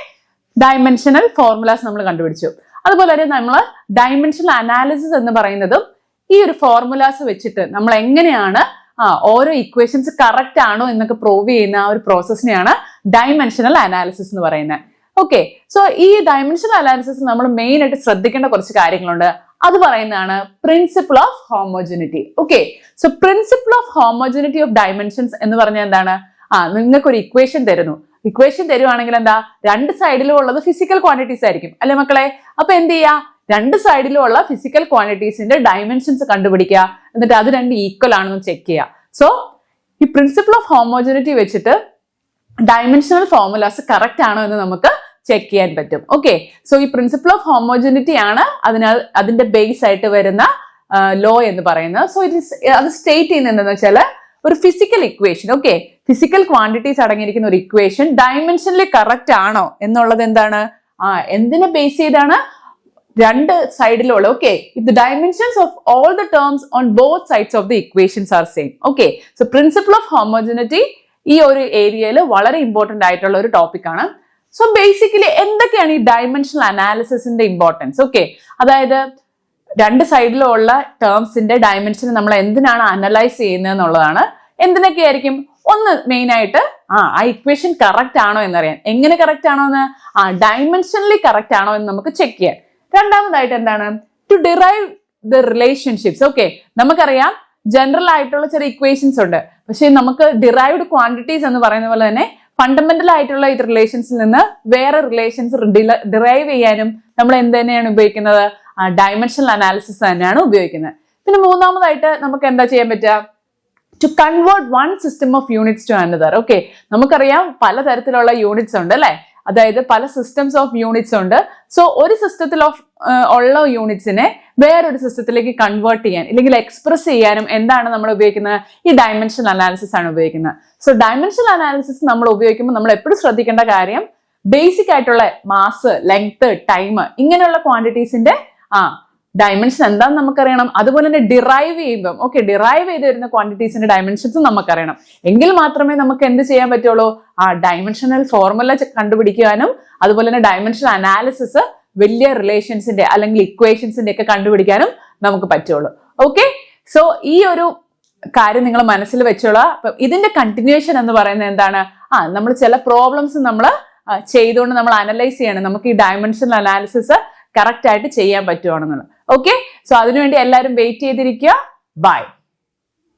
ഡയമെൻഷണൽ ഫോർമുലാസ് നമ്മൾ കണ്ടുപിടിച്ചു. അതുപോലെ തന്നെ നമ്മൾ ഡയമെൻഷണൽ അനാലിസിസ് എന്ന് പറയുന്നതും ഈ ഒരു ഫോർമുലാസ് വെച്ചിട്ട് നമ്മൾ എങ്ങനെയാണ് ഓരോ ഇക്വേഷൻസ് കറക്റ്റ് ആണോ എന്നൊക്കെ പ്രൂവ് ചെയ്യുന്ന ആ ഒരു പ്രോസസ്സിനെയാണ് ഡയമെൻഷണൽ അനാലിസിസ് എന്ന് പറയുന്നത്. ഓക്കെ, സോ ഈ ഡയമെൻഷണൽ അനാലിസിസ് നമ്മൾ മെയിൻ ആയിട്ട് ശ്രദ്ധിക്കേണ്ട കുറച്ച് കാര്യങ്ങളുണ്ട്. അത് പറയുന്നതാണ് principle of homogeneity. Okay, so principle of homogeneity of dimensions എന്ന് പറഞ്ഞാൽ എന്താണ്? നിങ്ങൾക്ക് ഒരു ഇക്വേഷൻ തരുന്നു. ഇക്വേഷൻ തരുവാണെങ്കിൽ എന്താ? രണ്ട് സൈഡിലും ഉള്ളത് ഫിസിക്കൽ ക്വാണ്ടിറ്റീസ് ആയിരിക്കും അല്ലെ മക്കളെ? അപ്പൊ എന്ത് ചെയ്യാ? രണ്ട് സൈഡിലും ഉള്ള ഫിസിക്കൽ ക്വാണ്ടിറ്റീസിന്റെ ഡയമെൻഷൻസ് കണ്ടുപിടിക്കുക. എന്നിട്ട് അത് രണ്ട് ഈക്വൽ ആണെന്ന് ചെക്ക് ചെയ്യുക. സോ ഈ പ്രിൻസിപ്പിൾ ഓഫ് ഹോമോജനിറ്റി വെച്ചിട്ട് ഡയമെൻഷണൽ ഫോർമുലാസ് കറക്റ്റ് ആണോ എന്ന് നമുക്ക് ചെക്ക് ചെയ്യാൻ പറ്റും. ഓക്കെ, സോ ഈ പ്രിൻസിപ്പിൾ ഓഫ് ഹോമോജനിറ്റി ആണ് അതിന്റെ ബേസ് ആയിട്ട് വരുന്ന ലോ എന്ന് പറയുന്നത്. സോ അത് സ്റ്റേറ്റ് ചെയ്യുന്നത് എന്താണെന്ന് വെച്ചാൽ ഒരു physical equation, okay, physical quantities അടങ്ങിയിരിക്കുന്ന ഒരു ഇക്വേഷൻ ഡയമെൻഷനിൽ കറക്റ്റ് ആണോ എന്നുള്ളത് എന്താണ്? എന്തിനെ ബേസ് ചെയ്താണ്? രണ്ട് സൈഡിലുള്ള, okay, if the dimensions of all the terms on both sides of the equations are same. Okay, so principle of homogeneity ഈ ഒരു ഏരിയയിൽ വളരെ ഇമ്പോർട്ടന്റ് ആയിട്ടുള്ള ഒരു ടോപ്പിക് ആണ്. സോ ബേസിക്കലി എന്തൊക്കെയാണ് ഈ ഡയമെൻഷണൽ അനാലിസിസിന്റെ ഇമ്പോർട്ടൻസ്? ഓക്കെ, അതായത് രണ്ട് സൈഡിലും ഉള്ള ടേംസിന്റെ ഡയമെൻഷൻ നമ്മൾ എന്തിനാണ് അനലൈസ് ചെയ്യുന്നത് എന്നുള്ളതാണ്. എന്തിനൊക്കെ ആയിരിക്കും? ഒന്ന് മെയിൻ ആയിട്ട് ആ ഇക്വേഷൻ കറക്റ്റ് ആണോ എന്നറിയാൻ. എങ്ങനെ കറക്റ്റ് ആണോ എന്ന്? ഡയമെൻഷനലി കറക്റ്റ് ആണോ എന്ന് നമുക്ക് ചെക്ക് ചെയ്യാൻ. രണ്ടാമതായിട്ട് എന്താണ്? To derive the relationships. Okay, നമുക്കറിയാം ജനറൽ ആയിട്ടുള്ള ചില ഇക്വേഷൻസ് ഉണ്ട്, പക്ഷെ നമുക്ക് ഡിറൈവ്ഡ് ക്വാണ്ടിറ്റീസ് എന്ന് പറയുന്ന പോലെ തന്നെ ഫണ്ടമെന്റൽ ആയിട്ടുള്ള ഇത് റിലേഷൻസിൽ നിന്ന് വേറെ റിലേഷൻസ് ഡിറൈവ് ചെയ്യാനും നമ്മൾ എന്ത് തന്നെയാണ് ഉപയോഗിക്കുന്നത്? ഡയമെൻഷണൽ അനാലിസിസ് തന്നെയാണ് ഉപയോഗിക്കുന്നത്. പിന്നെ മൂന്നാമതായിട്ട് നമുക്ക് എന്താ ചെയ്യാൻ പറ്റുക? To convert one system of units to another. Okay, നമുക്കറിയാം പലതരത്തിലുള്ള യൂണിറ്റ്സ് ഉണ്ട് അല്ലെ, അതായത് പല സിസ്റ്റംസ് ഓഫ് യൂണിറ്റ്സ് ഉണ്ട്. സോ ഒരു സിസ്റ്റത്തിൽ ഉള്ള യൂണിറ്റ്സിനെ വേറൊരു സിസ്റ്റത്തിലേക്ക് കൺവേർട്ട് ചെയ്യാൻ അല്ലെങ്കിൽ എക്സ്പ്രസ് ചെയ്യാനും എന്താണ് നമ്മൾ ഉപയോഗിക്കുന്നത്? ഈ ഡയമെൻഷണൽ അനാലിസിസ് ആണ് ഉപയോഗിക്കുന്നത്. സോ ഡയമെൻഷണൽ അനാലിസിസ് നമ്മൾ ഉപയോഗിക്കുമ്പോൾ നമ്മൾ എപ്പോഴും ശ്രദ്ധിക്കേണ്ട കാര്യം ബേസിക് ആയിട്ടുള്ള മാസ്, ലെങ്ത്, ടൈം ഇങ്ങനെയുള്ള ക്വാണ്ടിറ്റീസിന്റെ ഡയമെൻഷൻ എന്താണെന്ന് നമുക്കറിയണം. അതുപോലെ തന്നെ ഡിറൈവ് ചെയ്യുമ്പോൾ ഡിറൈവ് ചെയ്ത് വരുന്ന ക്വാണ്ടിറ്റീസിന്റെ ഡയമെൻഷൻസും നമുക്കറിയണം. എങ്കിൽ മാത്രമേ നമുക്ക് എന്ത് ചെയ്യാൻ പറ്റുള്ളൂ? ഡയമെൻഷണൽ ഫോർമുല കണ്ടുപിടിക്കാനും അതുപോലെ തന്നെ ഡയമെൻഷണൽ അനാലിസിസ് വലിയ റിലേഷൻസിന്റെ അല്ലെങ്കിൽ ഇക്വേഷൻസിന്റെ ഒക്കെ കണ്ടുപിടിക്കാനും നമുക്ക് പറ്റുള്ളൂ. ഓക്കെ, സോ ഈ ഒരു കാര്യം നിങ്ങൾ മനസ്സിൽ വെച്ചോളാം. അപ്പൊ ഇതിന്റെ കണ്ടിന്യൂഷൻ എന്ന് പറയുന്നത് എന്താണ്? നമ്മൾ ചില പ്രോബ്ലംസ് നമ്മൾ ചെയ്തുകൊണ്ട് നമ്മൾ അനലൈസ് ചെയ്യണം, നമുക്ക് ഈ ഡയമെൻഷണൽ അനാലിസിസ് കറക്റ്റ് ആയിട്ട് ചെയ്യാൻ പറ്റുവാണെന്നുള്ളത്. ഓക്കെ, സോ അതിനുവേണ്ടി എല്ലാവരും വെയിറ്റ് ചെയ്തിരിക്കുക. ബൈ.